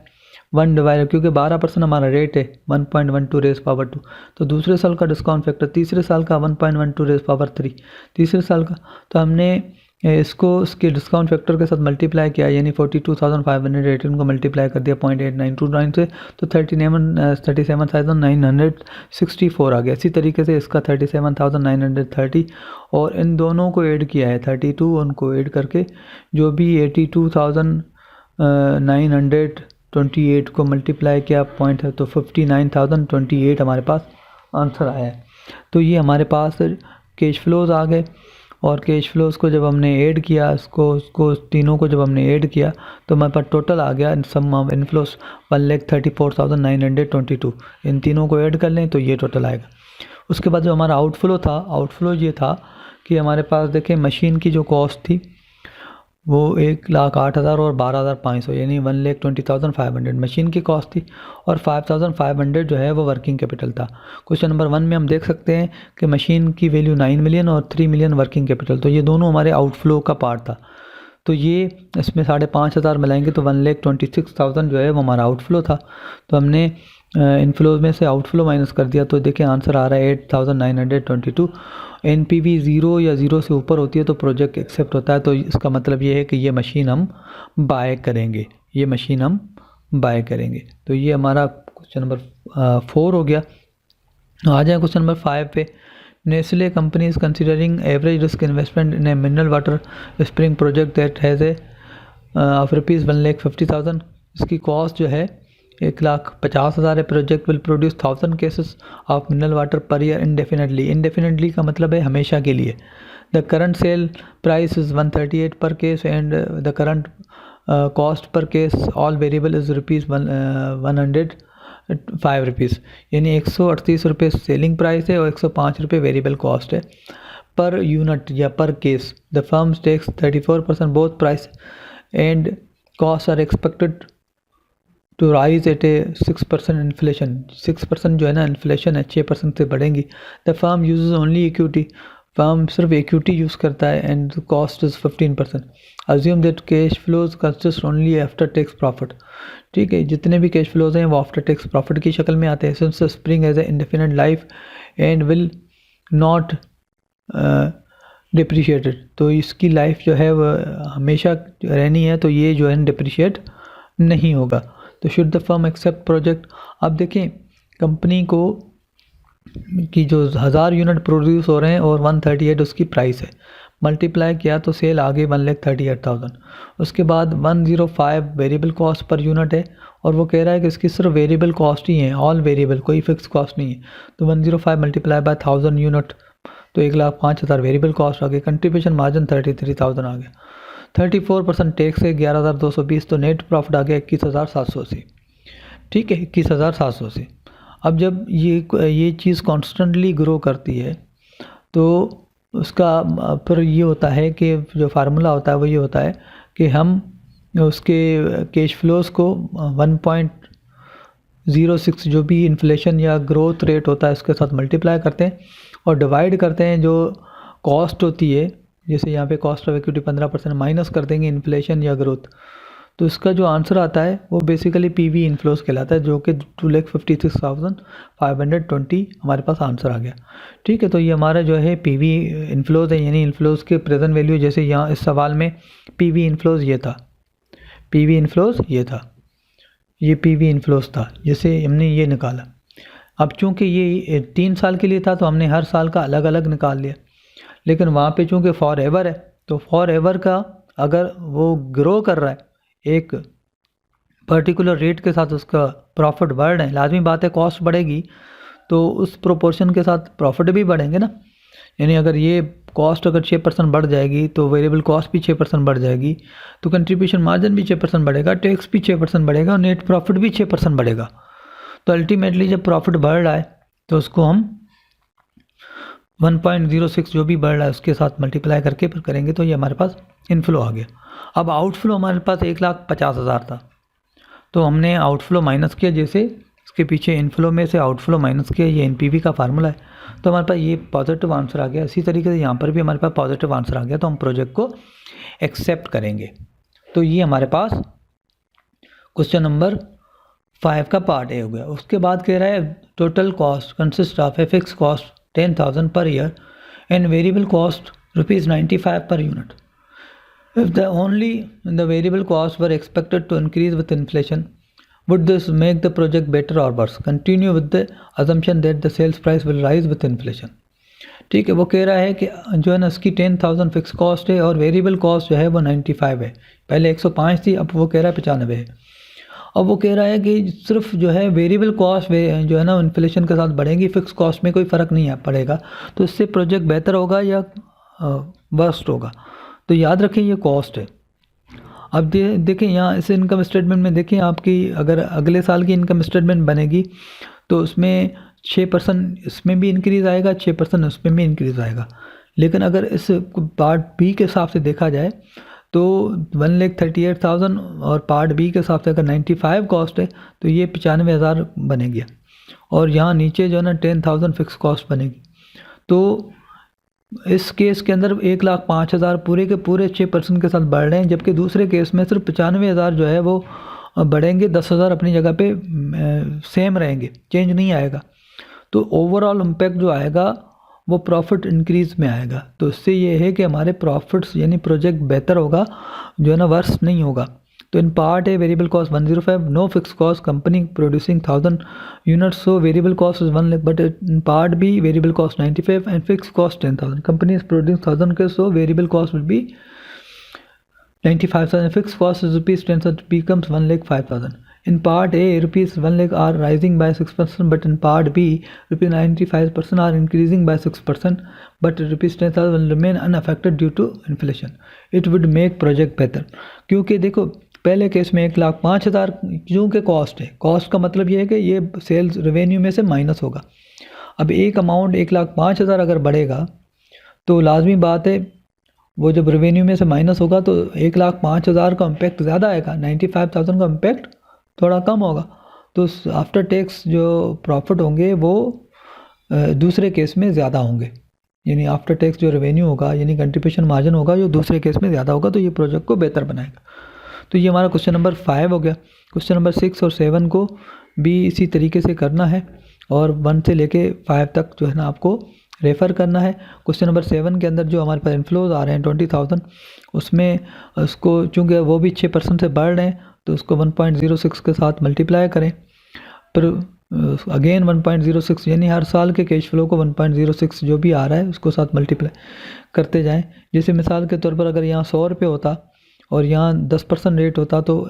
1 डिवाइड, क्योंकि 12% हमारा रेट है 1.12 रेज़ पावर 2, तो दूसरे साल का डिस्काउंट फैक्टर, तीसरे साल का 1.12 रेज़ पावर 3 तीसरे साल का, तो हमने इसको उसके डिस्काउंट फैक्टर के साथ मल्टीप्लाई किया यानी 42,518 को मल्टीप्लाई कर दिया 0.8929 से तो 37,964 आ गया। इसी तरीके से इसका 37,930 और इन दोनों को ऐड किया है 32, उनको ऐड करके जो भी 82,928 को मल्टीप्लाई किया पॉइंट है तो 59,028 हमारे पास आंसर आया है। तो ये हमारे पास कैश फ्लोज आ गए और कैश फ्लोज को जब हमने ऐड किया उसको तीनों को जब हमने ऐड किया तो हमारे पास टोटल आ गया सम ऑफ इनफ्लोज 1,34,922। इन तीनों को ऐड कर लें तो ये टोटल आएगा। उसके बाद जो हमारा आउटफ्लो ये था कि हमारे पास देखें मशीन की जो कॉस्ट थी वो 1,08,000 और 12,500 यानी 1,20,500 मशीन की कॉस्ट थी और 5,500 जो है वो वर्किंग कैपिटल था। क्वेश्चन नंबर 1 में हम देख सकते हैं कि मशीन की वैल्यू 9 मिलियन और 3 मिलियन वर्किंग कैपिटल, तो ये दोनों हमारे आउटफ्लो का पार्ट था। तो ये इसमें 5,500 मिलाएंगे तो 1,26,000 जो है वो हमारा आउटफ्लो था। तो हमने इनफ्लो में से आउटफ्लो माइनस कर दिया तो देखिए आंसर आ रहा है 8,922। NPV 0 या 0 से ऊपर होती है तो प्रोजेक्ट एक्सेप्ट होता है। तो इसका मतलब ये है कि ये मशीन हम बाय करेंगे, तो ये हमारा क्वेश्चन नंबर 4 हो गया। आ जाए क्वेश्चन नंबर 5 पे। Nestle company is considering average risk investment in a mineral water spring project that has a of ₹1,50,000। इसकी कॉस्ट जो है 1,50,000 है। Project will produce 1000 cases of mineral water per year indefinitely का मतलब है हमेशा के लिए। The current sale price is 138 पर case and the current cost per case all variable is ₹105, यानी 138 रुपये सेलिंग प्राइस है और 105 रुपये वेरिएबल कॉस्ट है पर यूनिट या per case. The firm taxes 34% both price and cost are expected to rise at a 6% inflation. 6% जो है ना इन्फ्लेशन है 6% से बढ़ेंगी। The firm uses only equity, firm सिर्फ इक्विटी यूज़ करता है and cost is 15%। Assume that cash flows consist only after tax profit. ठीक है, जितने भी कैश फ्लोज हैं वो आफ्टर टैक्स प्रॉफिट की शक्ल में आते हैं। Since spring has a indefinite life and will not depreciated, तो इसकी लाइफ जो है वह हमेशा रहनी है तो ये जो है डिप्रिशिएट नहीं होगा। तो should the firm accept project. अब देखें कंपनी को कि जो 1000 यूनिट प्रोड्यूस हो रहे हैं और 138 उसकी प्राइस है, मल्टीप्लाई किया तो सेल आ गई 1,38,000। उसके बाद 105 वेरिएबल कॉस्ट पर यूनिट है और वो कह रहा है कि इसकी सिर्फ वेरिएबल कॉस्ट ही है, ऑल वेरिएबल, कोई फिक्स कॉस्ट नहीं है। तो 105 मल्टीप्लाई बाय 1000 यूनिट तो 1,05,000 वेरिएबल कॉस्ट आ गई। कंट्रीब्यूशन मार्जिन 33,000 आ गया। 34% टैक्स है 11,220, तो नेट प्रॉफिट आ गया 21,700 से। ठीक है, 21,700 से। अब जब ये चीज़ कॉन्स्टेंटली ग्रो करती है तो उसका फिर ये होता है कि जो फार्मूला होता है वो ये होता है कि हम उसके कैश फ्लोज को 1.06 जो भी इन्फ्लेशन या ग्रोथ रेट होता है उसके साथ मल्टीप्लाई करते हैं और डिवाइड करते हैं जो कॉस्ट होती है, जैसे यहाँ पे कॉस्ट ऑफ इक्विटी 15% माइनस कर देंगे इन्फ्लेशन या ग्रोथ, तो इसका जो आंसर आता है वो बेसिकली पीवी इन्फ्लोज कहलाता है, जो कि 2,56,520 हमारे पास आंसर आ गया। ठीक है, तो ये हमारा जो है पीवी इन्फ्लोज है, यानी इन्फ्लोज के प्रेजेंट वैल्यू, जैसे यहाँ इस सवाल में पीवी इन्फ्लोज ये था, पीवी इन्फ्लोज ये था, ये पीवी इन्फ्लोज था, जैसे हमने ये निकाला। अब चूंकि ये 3 साल के लिए था तो हमने हर साल का अलग अलग निकाल लिया, लेकिन वहाँ पे चूंकि फॉर एवर है तो फॉर एवर का अगर वो ग्रो कर रहा है एक पर्टिकुलर रेट के साथ, उसका प्रॉफिट बढ़ रहा है, लाजमी बात है कॉस्ट बढ़ेगी तो उस प्रोपोर्शन के साथ प्रॉफिट भी बढ़ेंगे ना। यानी अगर ये कॉस्ट अगर 6% बढ़ जाएगी तो वेरिएबल कॉस्ट भी 6% बढ़ जाएगी, तो कंट्रीब्यूशन मार्जिन भी 6% बढ़ेगा, टैक्स भी 6% बढ़ेगा और नेट प्रॉफिट भी 6% बढ़ेगा। तो अल्टीमेटली जब प्रॉफिट बढ़ रहा है तो उसको हम 1.06 जो भी बढ़ रहा है उसके साथ मल्टीप्लाई करके फिर करेंगे तो ये हमारे पास इनफ्लो आ गया। अब आउटफ्लो हमारे पास 1,50,000 था, तो हमने आउटफ्लो माइनस किया, जैसे इसके पीछे इनफ्लो में से आउटफ्लो माइनस किया, ये एनपीवी का फार्मूला है, तो हमारे पास ये पॉजिटिव आंसर आ गया। इसी तरीके से यहाँ पर भी हमारे पास पॉजिटिव आंसर आ गया, तो हम प्रोजेक्ट को एक्सेप्ट करेंगे। तो ये हमारे पास क्वेश्चन नंबर 5 का पार्ट ए हो गया। उसके बाद कह रहा है total cost consist of a fix cost 10,000 per year and variable cost ₹95 per unit. If the variable costs were expected to increase with inflation, would this make the project better or worse? Continue with the assumption that the sales price will rise with inflation. ठीक है, वो कह रहा है कि जो है ना इसकी 10,000 फिक्स कॉस्ट है और वेरिएबल कॉस्ट जो है वो 95 है, पहले 105 थी, अब वो कह रहा है 95 है। अब वो कह रहा है कि सिर्फ जो है वेरिएबल कॉस्ट जो है ना इन्फ्लेशन के साथ बढ़ेंगी, फिक्स कॉस्ट में कोई फ़र्क नहीं पड़ेगा, तो इससे प्रोजेक्ट बेहतर होगा या वर्स्ट होगा। तो याद रखें ये कॉस्ट है। अब देखें यहाँ इस इनकम स्टेटमेंट में देखें, आपकी अगर अगले साल की इनकम स्टेटमेंट बनेगी तो उसमें 6% इसमें भी इंक्रीज़ आएगा, 6% उसमें भी इंक्रीज़ आएगा। लेकिन अगर इस पार्ट बी के हिसाब से देखा जाए तो 1,38,000 और पार्ट बी के हिसाब से अगर 95 कॉस्ट है तो ये 95,000 बनेगी, और यहाँ नीचे जो है ना 10,000 फिक्स कॉस्ट बनेगी। तो इस केस के अंदर 1,05,000 पूरे के पूरे 6% के साथ बढ़ रहे हैं, जबकि दूसरे केस में सिर्फ 95,000 जो है वो बढ़ेंगे, 10,000 अपनी जगह पे सेम रहेंगे, चेंज नहीं आएगा। तो ओवरऑल इम्पैक्ट जो आएगा वो प्रॉफिट इंक्रीज़ में आएगा। तो इससे ये है कि हमारे प्रॉफिट्स यानी प्रोजेक्ट बेहतर होगा, जो है ना वर्स नहीं होगा। तो इन पार्ट है variable cost 105, no fix cost, company producing 1000 units, so variable cost is 1 lakh, but in part B variable cost 95 and fix cost 10,000, company is producing 1000 के, so variable cost will be 95,000, fix cost is ₹10,000 becomes 1,05,000. In part A, ₹1 lakh are rising by 6%, but in part B, ₹95% are increasing by 6%, but ₹10,000 will remain unaffected due to inflation. It would make project better. क्योंकि देखो पहले case में 1,05,000 क्योंकि cost है, cost का मतलब ये है कि ये सेल्स रेवेन्यू में से माइनस होगा। अब एक अमाउंट 1,05,000 अगर बढ़ेगा तो लाजमी बात है वो जब रेवेन्यू में से माइनस होगा तो 1,05,000 का इम्पैक्ट ज़्यादा आएगा, 95,000 का इम्पैक्ट थोड़ा कम होगा। तो आफ्टर टैक्स जो प्रॉफिट होंगे वो दूसरे केस में ज़्यादा होंगे, यानी आफ्टर टैक्स जो रेवेन्यू होगा यानी कंट्रीब्यूशन मार्जिन होगा जो दूसरे केस में ज़्यादा होगा, तो ये प्रोजेक्ट को बेहतर बनाएगा। तो ये हमारा क्वेश्चन नंबर 5 हो गया। क्वेश्चन नंबर 6 और 7 को भी इसी तरीके से करना है और 1 से लेके 5 तक जो है ना आपको रेफ़र करना है। क्वेश्चन नंबर 7 के अंदर जो हमारे पास इनफ्लोज आ रहे हैं 20,000, उसमें उसको चूँकि वो भी 6% से बढ़ रहे हैं तो उसको 1.06 के साथ मल्टीप्लाई करें, फिर अगेन 1.06 यानी हर साल के कैश फ्लो को 1.06 जो भी आ रहा है उसको साथ मल्टीप्लाई करते जाएं। जैसे मिसाल के तौर पर अगर यहाँ 100 रुपये होता और यहाँ 10% रेट होता तो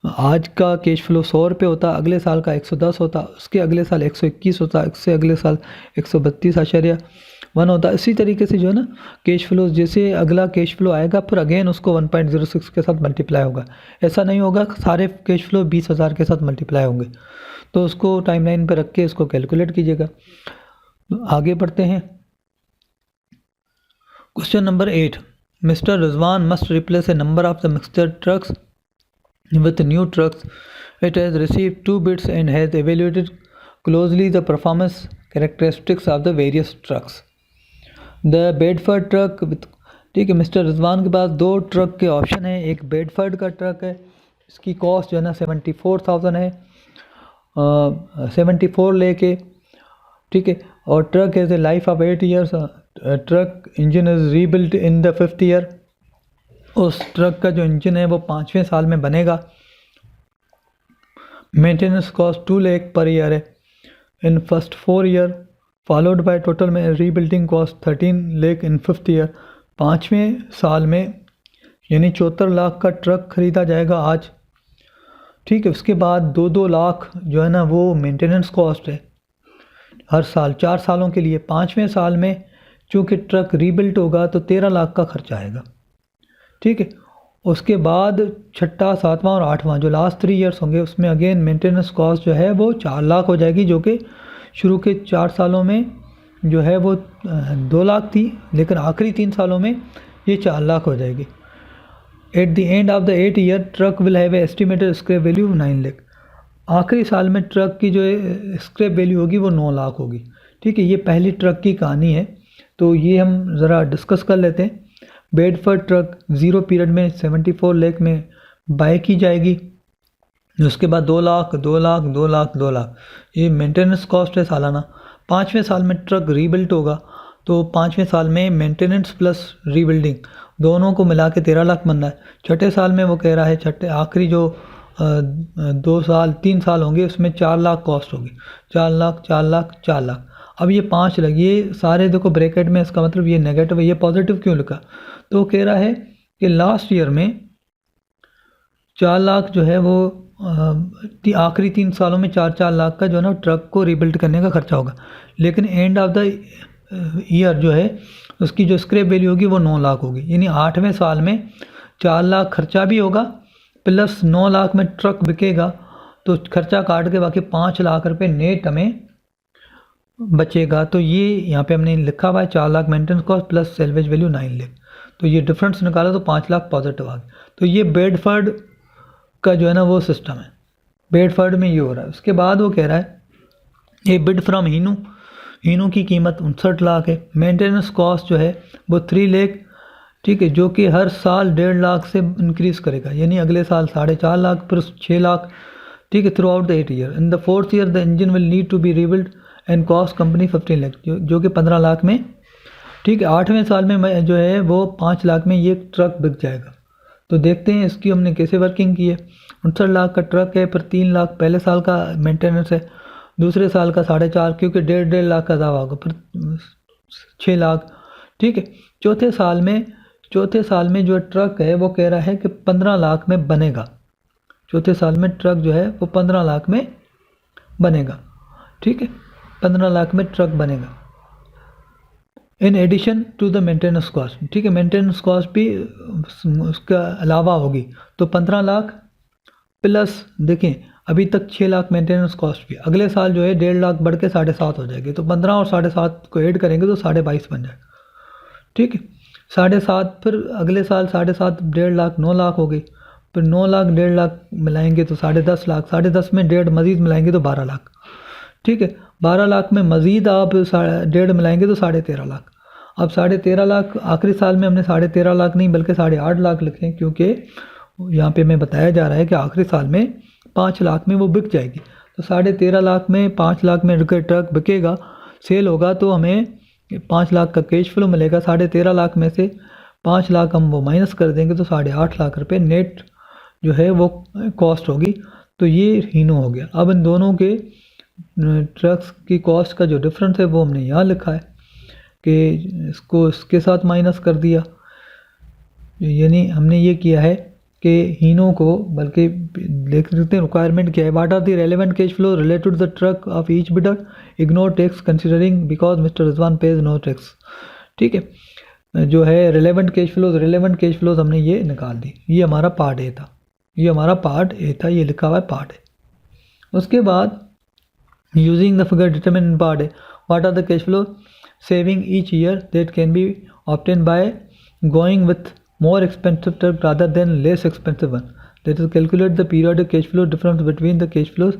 आज का कैश फ्लो 100 रुपये होता, अगले साल का 110 होता, उसके अगले साल 121 होता, इससे अगले साल 132.1 होता। इसी तरीके से जो है ना कैश फ्लो, जैसे अगला कैश फ्लो आएगा फिर अगेन उसको 1.06 के साथ मल्टीप्लाई होगा। ऐसा नहीं होगा सारे कैश फ्लो 20,000 के साथ मल्टीप्लाई होंगे। तो उसको टाइमलाइन पर रख के इसको कैलकुलेट कीजिएगा। आगे बढ़ते हैं। Question number 8, mister Rizwan must replace A number of the mixture trucks with new trucks. It has received 2 bids and has evaluated closely the performance characteristics of the various trucks. The Bedford truck, ठीक है, mister Rizwan के पास 2 truck के option है। एक Bedford का truck है, इसकी cost जो है ना 74,000 है, 74 लेके, ठीक है। और truck has a life of 8 years. Truck engine is rebuilt in the 5th year. उस ट्रक का जो इंजन है वो 5वें साल में बनेगा। Maintenance cost 2 lakh per year है in first 4 year, followed by total में रीबिल्डिंग कॉस्ट 13 लाख इन 5th ईयर। 5वें साल में यानी 74 लाख का ट्रक ख़रीदा जाएगा आज, ठीक है। उसके बाद 2-2 लाख जो है ना वो मेंटेनेंस कॉस्ट है हर साल 4 सालों के लिए। 5वें साल में चूँकि ट्रक रीबिल्ट होगा तो 13 लाख का खर्चा आएगा, ठीक है। उसके बाद 6ठा, 7वां और 8वां जो लास्ट 3 ईयर्स होंगे उसमें अगेन मेंटेनेंस कॉस्ट जो है वो 4 लाख हो जाएगी, जो कि शुरू के 4 सालों में जो है वो 2 लाख थी, लेकिन आखिरी 3 सालों में ये 4 लाख हो जाएगी। At the end of the 8 year truck will have estimated scrap value 9 lakh. आखिरी साल में ट्रक की जो स्क्रैप वैल्यू होगी वो 9 लाख होगी, ठीक है। ये पहली ट्रक की कहानी है, तो ये हम ज़रा डिस्कस कर लेते हैं। बेडफर्ड ट्रक 0 पीरियड में 74 लाख में बाय की जाएगी। उसके बाद 2 लाख, 2 लाख, 2 लाख, 2 लाख ये मेंटेनेंस कॉस्ट है सालाना। 5वें साल में ट्रक रीबिल्ट होगा, तो 5वें साल में मेंटेनेंस प्लस रीबिल्डिंग दोनों को मिला के 13 लाख बनना है। 6ठे साल में वो कह रहा है, छठे आखिरी जो 2 साल 3 साल होंगे उसमें 4 लाख कॉस्ट होगी। 4 लाख, 4 लाख, 4 लाख। अब ये 5 लाख, ये सारे देखो ब्रैकेट में, इसका मतलब ये नेगेटिव है, ये पॉजिटिव क्यों लिखा? तो वो कह रहा है कि लास्ट ईयर में 4 लाख जो है वो आखिरी 3 सालों में 4-4 लाख का जो है ना ट्रक को रीबिल्ड करने का खर्चा होगा, लेकिन एंड ऑफ द ईयर जो है उसकी जो स्क्रैप वैल्यू होगी वो 9 लाख होगी। यानी 8वें साल में 4 लाख खर्चा भी होगा प्लस 9 लाख में ट्रक बिकेगा, तो खर्चा काट के बाकी 5 लाख रुपए नेट हमें बचेगा। तो ये यहाँ पे हमने लिखा हुआ है 4 lakh maintenance cost plus salvage value 9 lakh, तो ये डिफरेंस निकाला तो 5 लाख पॉजिटिव आ गया। तो ये बेडफर्ड का जो है ना वो सिस्टम है, बेडफर्ड में ये हो रहा है। उसके बाद वो कह रहा है ये बिड फ्रॉम हीनू की कीमत 59 लाख है। मेंटेनेंस कॉस्ट जो है वो 3 लाख, ठीक है, जो कि हर साल 1.5 लाख से इंक्रीज़ करेगा, यानी अगले साल 4.5 लाख फिर 6 लाख, ठीक है, throughout the 8 year. In the 4th year the engine will need to be rebuild and cost company 15 lakh, जो कि 15 लाख में, ठीक है। 8वें साल में जो है वो 5 लाख में ये ट्रक बिक जाएगा। तो देखते हैं इसकी हमने कैसे वर्किंग की है। 59 लाख का ट्रक है, फिर 3 लाख पहले साल का मेंटेनेंस है, दूसरे साल का 4.5 क्योंकि 1.5 लाख का दावा होगा, फिर 6 लाख, ठीक है। चौथे साल में जो ट्रक है वो कह रहा है कि 15 लाख में बनेगा। चौथे साल में ट्रक जो है वो 15 लाख में बनेगा, ठीक है, 15 लाख में ट्रक बनेगा। In addition to the maintenance cost, ठीक है, मेंटेनेंस कॉस्ट भी उसका अलावा होगी, तो 15 लाख प्लस देखें अभी तक 6 लाख मेंटेनेंस कॉस्ट भी, अगले साल जो है 1.5 लाख बढ़ के 7.5 हो जाएगी, तो 15 और 7.5 को ऐड करेंगे तो 22.5 बन जाएगा, ठीक है। 7.5 फिर अगले साल 7.5 1.5 लाख 9 लाख हो गई, फिर 9 लाख 1.5 लाख मिलाएंगे तो 10.5 लाख, 10.5 में 1.5 मज़ीद मिलाएंगे तो 12 लाख, ठीक है। 12 लाख में मज़ीद आप 1.5 मिलाएंगे तो 13.5 लाख। अब 13.5 लाख आखिरी साल में हमने 13.5 लाख नहीं बल्कि 8.5 लाख लिखे, क्योंकि यहाँ पे हमें बताया जा रहा है कि आखिरी साल में 5 लाख में वो बिक जाएगी। तो 13.5 लाख में 5 लाख में ट्रक बिकेगा, सेल होगा, तो हमें 5 लाख का कैश फ्लो मिलेगा। 13.5 लाख में से 5 लाख हम वो माइनस कर देंगे तो 8.5 लाख रुपए नेट जो है वो कॉस्ट होगी। तो ये हीनो हो गया। अब इन दोनों के ट्रक्स की कॉस्ट का जो डिफरेंस है वो हमने यहाँ लिखा है कि इसको इसके साथ माइनस कर दिया, यानी हमने ये किया है कि हीनो को, बल्कि देख सकते हैं रिक्वायरमेंट क्या है। What are the relevant cash flow related to the truck of each bidder, ignore tax considering because mister Rizwan pays no tax, ठीक है। जो है रेलेवेंट कैश फ्लोज हमने ये निकाल दी। ये हमारा पार्ट ए था, ये लिखा हुआ है पार्ट ए। उसके बाद using the figure determine in part A, what are the cash flow saving each year that can be obtain by going with more expensive truck rather than less expensive one. That is calculate the periodic cash flow difference between the cash flows,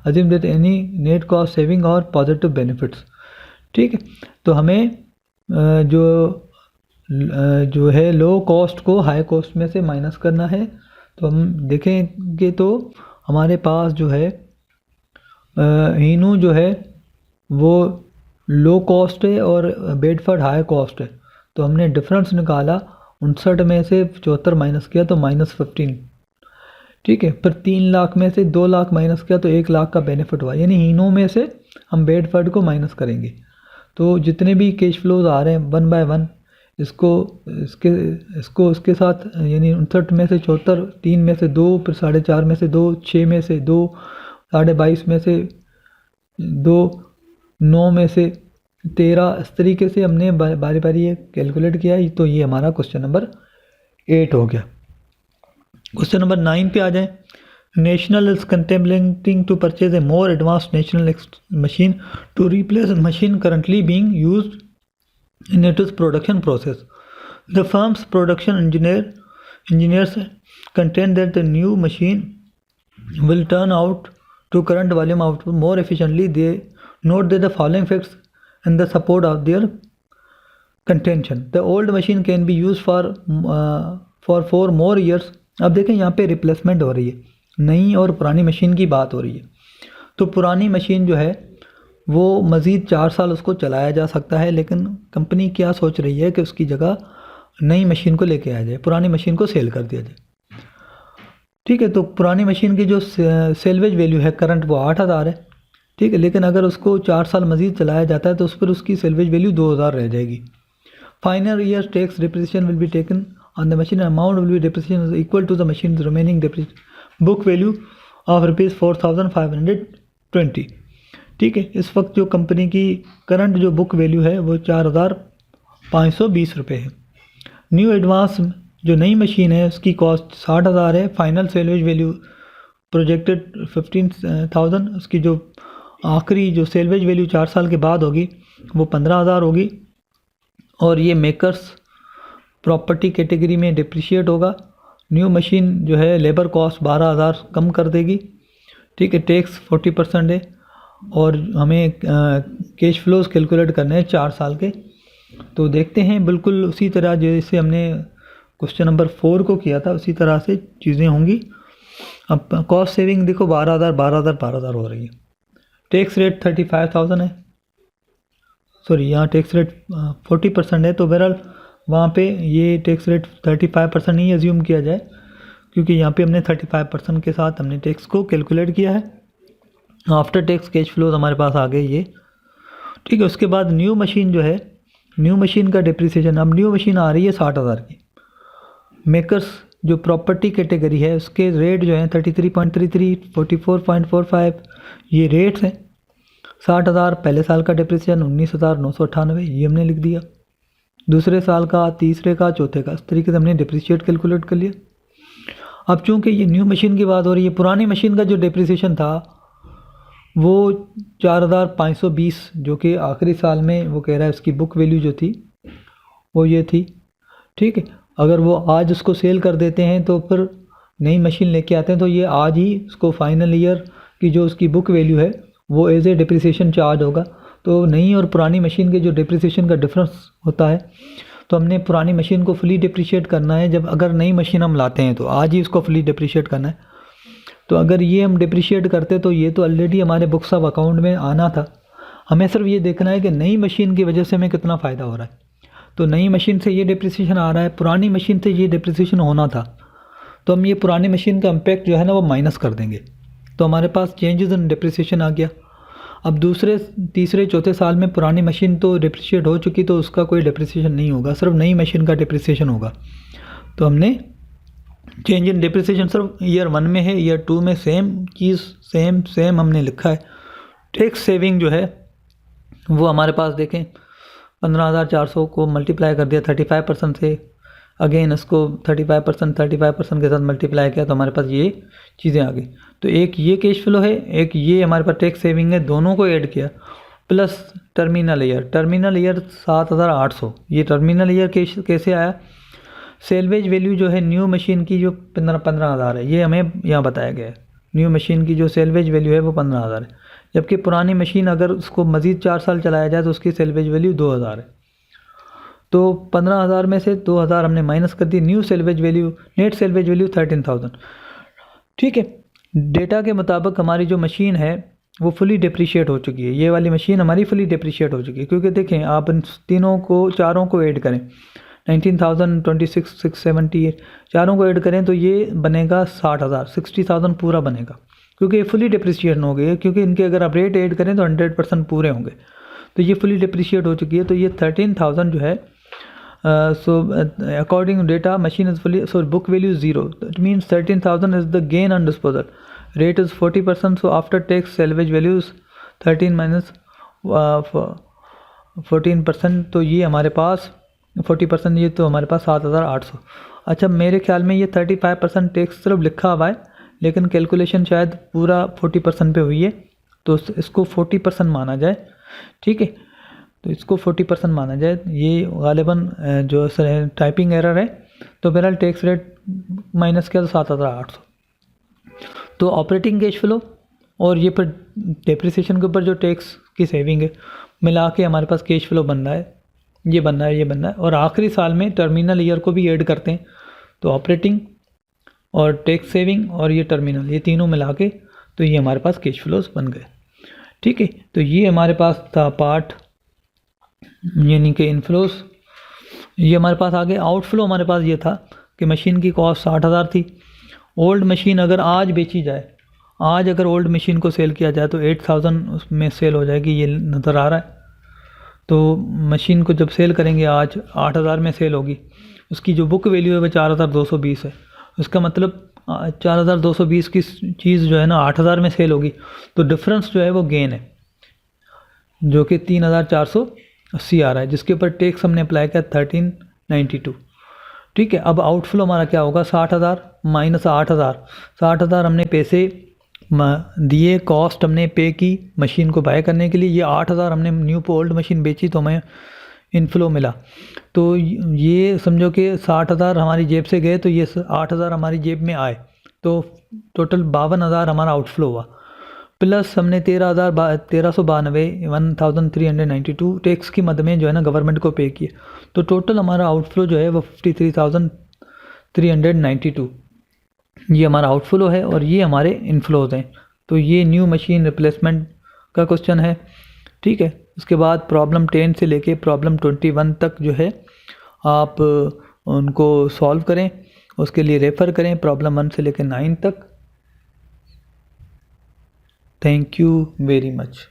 assume that any net cost saving are positive benefits. ठीक है, तो हमें जो है low cost को high cost में से minus करना है। तो हम देखेंगे तो हमारे पास जो है हीनू जो है वो लो कॉस्ट है और बेडफर्ड हाई कॉस्ट है। तो हमने डिफरेंस निकाला, 59 में से 74 माइनस किया तो -15। ठीक है, फिर 3 लाख में से 2 लाख माइनस किया तो 1 लाख का बेनिफिट हुआ, यानी हीनो में से हम बेडफर्ड को माइनस करेंगे। तो जितने भी कैश फ्लोज आ रहे हैं 1 बाय 1 इसको उसके साथ, यानी 59 में से 74, 3 में से 2, फिर 4.5 में से 2, 6 में से 2, 22.5 में से 2, 9 में से 13, इस तरीके से हमने बारी बारी ये कैलकुलेट किया। तो ये हमारा क्वेश्चन नंबर 8 हो गया। क्वेश्चन नंबर 9 पे आ जाए। National is contemplating to purchase a more advanced national machine to replace machine currently being used in its production process. The firm's production engineers contend that the new machine will turn out to current volume output more efficiently. They note that the following facts in the support of their contention. The old machine can be used for 4 more years. अब देखें यहाँ पे replacement हो रही है, नई और पुरानी मशीन की बात हो रही है। तो पुरानी मशीन जो है वो मज़ीद 4 साल उसको चलाया जा सकता है, लेकिन कंपनी क्या सोच रही है कि उसकी जगह नई मशीन को लेके आ जाए, पुरानी मशीन को सेल कर दिया जाए। ठीक है, तो पुरानी मशीन की जो सेल्वेज वैल्यू है करंट वो 8,000 है। ठीक है, लेकिन अगर उसको 4 साल मज़ीद चलाया जाता है तो उस पर उसकी सेल्वेज वैल्यू 2,000 रह जाएगी। Final year tax depreciation will be taken on the machine, amount will be depreciation is equal to the machine's remaining book value of ₹4,520। ठीक है, इस वक्त जो कंपनी की करंट जो बुक वैल्यू है वो 4,520 रुपये है। न्यू एडवांस जो नई मशीन है उसकी कॉस्ट 60,000 है। Final salvage value projected 15,000। उसकी जो आखिरी जो सेल्वेज वैल्यू 4 साल के बाद होगी वो 15,000 होगी। और ये मेकर्स प्रॉपर्टी कैटेगरी में डिप्रिशिएट होगा। न्यू मशीन जो है लेबर कॉस्ट 12,000 कम कर देगी। ठीक है, टैक्स 40% है और हमें कैश फ्लोज कैलकुलेट करने हैं 4 साल के। तो देखते हैं बिल्कुल उसी तरह जैसे हमने क्वेश्चन नंबर 4 को किया था उसी तरह से चीज़ें होंगी। अब कॉस्ट सेविंग देखो 12,000 हो रही है। टैक्स रेट 35,000 है, सॉरी यहाँ टैक्स रेट 40% है। तो बहरहाल वहाँ पे ये टैक्स रेट 35% ही एज्यूम किया जाए, क्योंकि यहाँ पे हमने 35% के साथ हमने टैक्स को कैलकुलेट किया है। आफ्टर टैक्स कैश फ्लोज हमारे पास आ गए ये। ठीक है, उसके बाद न्यू मशीन जो है, न्यू मशीन का डिप्रिसिएशन, अब न्यू मशीन आ रही है 60,000 की। मेकर्स जो प्रॉपर्टी कैटेगरी है उसके रेट जो हैं 33.33, 44.45 ये रेट्स हैं। 60,000 पहले साल का डिप्रिसिएशन 19,998 ये हमने लिख दिया। दूसरे साल का, तीसरे का, चौथे का, इस तरीके से हमने डिप्रिशिएट कैलकुलेट कर लिया। अब चूंकि ये न्यू मशीन की बात हो रही है, पुरानी मशीन का जो डिप्रिसिएशन था वो 4,520 जो कि आखिरी साल में वो कह रहा है उसकी बुक वैल्यू जो थी वो ये थी। ठीक है, अगर वो आज उसको सेल कर देते हैं तो फिर नई मशीन लेके आते हैं तो ये आज ही उसको फाइनल ईयर की जो उसकी बुक वैल्यू है वो एज ए डिप्रिसिएशन चार्ज होगा। तो नई और पुरानी मशीन के जो डिप्रिसिएशन का डिफरेंस होता है, तो हमने पुरानी मशीन को फुली डिप्रिशिएट करना है। जब अगर नई मशीन हम लाते हैं तो आज ही उसको फुली डिप्रिशिएट करना है। तो अगर ये हम डिप्रिशिएट करते तो ये तो ऑलरेडी हमारे बुक्स ऑफ अकाउंट में आना था। हमें सिर्फ ये देखना है कि नई मशीन की वजह से हमें कितना फ़ायदा हो रहा है। तो नई मशीन से ये डिप्रिसिएशन आ रहा है, पुरानी मशीन से ये डिप्रिसिएशन होना था, तो हम ये पुरानी मशीन का इम्पैक्ट जो है ना वो माइनस कर देंगे। तो हमारे पास चेंजेस इन डिप्रिसिएशन आ गया। अब दूसरे, तीसरे, चौथे साल में पुरानी मशीन तो डिप्रिशिएट हो चुकी तो उसका कोई डिप्रिसिएशन नहीं होगा, सिर्फ नई मशीन का डिप्रिसिएशन होगा। तो हमने चेंज इन डिप्रिसिएशन सिर्फ ईयर 1 में है, ईयर 2 में सेम चीज़ सेम हमने लिखा है। टैक्स सेविंग जो है वो हमारे पास देखें 15,400 को मल्टीप्लाई कर दिया 35% से, अगेन इसको 35% के साथ मल्टीप्लाई किया तो हमारे पास ये चीज़ें आ गई। तो एक ये कैश फ्लो है, एक ये हमारे पास टैक्स सेविंग है, दोनों को ऐड किया प्लस टर्मिनल ईयर 7,800। ये टर्मिनल ईयर कैसे आया? सेल्वेज वैल्यू जो है न्यू मशीन की जो 15,000 है, ये हमें यहाँ बताया गया है। न्यू मशीन की जो सेल्वेज वैल्यू है वो 15,000 है, जबकि पुरानी मशीन अगर उसको मज़ीद 4 साल चलाया जाए तो उसकी सेल्वेज वैल्यू 2,000 है। तो 15,000 में से 2,000 हमने माइनस कर दी। New salvage value, net salvage value 13,000। ठीक है, डेटा के मुताबिक हमारी जो मशीन है वो फुली डिप्रिशिएट हो चुकी है। ये वाली मशीन हमारी फुली डिप्रिशिएट हो चुकी है, क्योंकि देखें आप इन चारों को ऐड करें, 19,000, 26,670 चारों को ऐड करें तो ये बनेगा 60,000, 60,000 पूरा बनेगा, क्योंकि ये फुली डिप्रिशिएट हो गई है। क्योंकि इनके अगर आप रेट ऐड करें तो 100% पूरे होंगे, तो ये फुली डिप्रिशिएट हो चुकी है। तो ये 13,000 जो है, so according to data machine is fully, so book value is 0, that means 13,000 is the gain on disposal. Rate is 40%, so after tax salvage value is 13 minus 14%, तो ये हमारे पास 40%, ये तो हमारे पास 7,800। अच्छा, मेरे ख्याल में ये 35% टैक्स सिर्फ लिखा हुआ है, लेकिन कैलकुलेशन शायद पूरा 40% पे हुई है, तो इसको 40% माना जाए। ठीक है, तो इसको 40% माना जाए। ये गालिबन जो टाइपिंग एरर है, तो बहरहाल टैक्स रेट माइनस किया तो 7,800। तो ऑपरेटिंग कैश फ्लो और ये पर डेप्रिसिएशन के ऊपर जो टैक्स की सेविंग है मिला के हमारे पास कैश फ्लो बन रहा है, ये बन रहा है, ये बन रहा है। और आखिरी साल में टर्मिनल ईयर को भी ऐड करते हैं, तो ऑपरेटिंग और टैक्स सेविंग और ये टर्मिनल, ये तीनों मिला के तो ये हमारे पास कैश फ्लोज बन गए। ठीक है, तो ये हमारे पास था पार्ट, यानी कि इनफ्लोज। ये हमारे पास आगे आउटफ्लो हमारे पास ये था कि मशीन की कॉस्ट 60,000 थी। ओल्ड मशीन अगर आज बेची जाए, आज अगर ओल्ड मशीन को सेल किया जाए तो 8,000 उसमें सेल हो जाएगी, ये नज़र आ रहा है। तो मशीन को जब सेल करेंगे आज 8,000 में सेल होगी, उसकी जो बुक वैल्यू है वो 4,220 है। उसका मतलब 4,220 की चीज़ जो है ना 8,000 में सेल होगी, तो डिफरेंस जो है वो गेन है, जो कि 3,480 आ रहा है, जिसके ऊपर टैक्स हमने अप्लाई किया 1392। ठीक है, अब आउटफ्लो हमारा क्या होगा, 60,000 माइनस 8,000। 60,000 हमने पैसे दिए, कॉस्ट हमने पे की मशीन को बाय करने के लिए। ये 8,000 हमने न्यू ओल्ड मशीन बेची तो हमें इनफ्लो मिला। तो ये समझो कि 60,000 हमारी जेब से गए, तो ये 8,000 हमारी जेब में आए, तो टोटल 52,000 हमारा आउटफ्लो हुआ। प्लस हमने 1392 टैक्स की मद में जो है ना गवर्नमेंट को पे किए, तो टोटल हमारा आउटफ्लो जो है वो 53,392 ये हमारा आउटफ्लो है, और ये हमारे इनफ्लोज हैं। तो ये न्यू मशीन रिप्लेसमेंट का क्वेश्चन है। ठीक है, उसके बाद प्रॉब्लम 10 से लेके प्रॉब्लम 21 तक जो है आप उनको सॉल्व करें, उसके लिए रेफ़र करें प्रॉब्लम 1 से लेकर 9 तक। Thank you very much.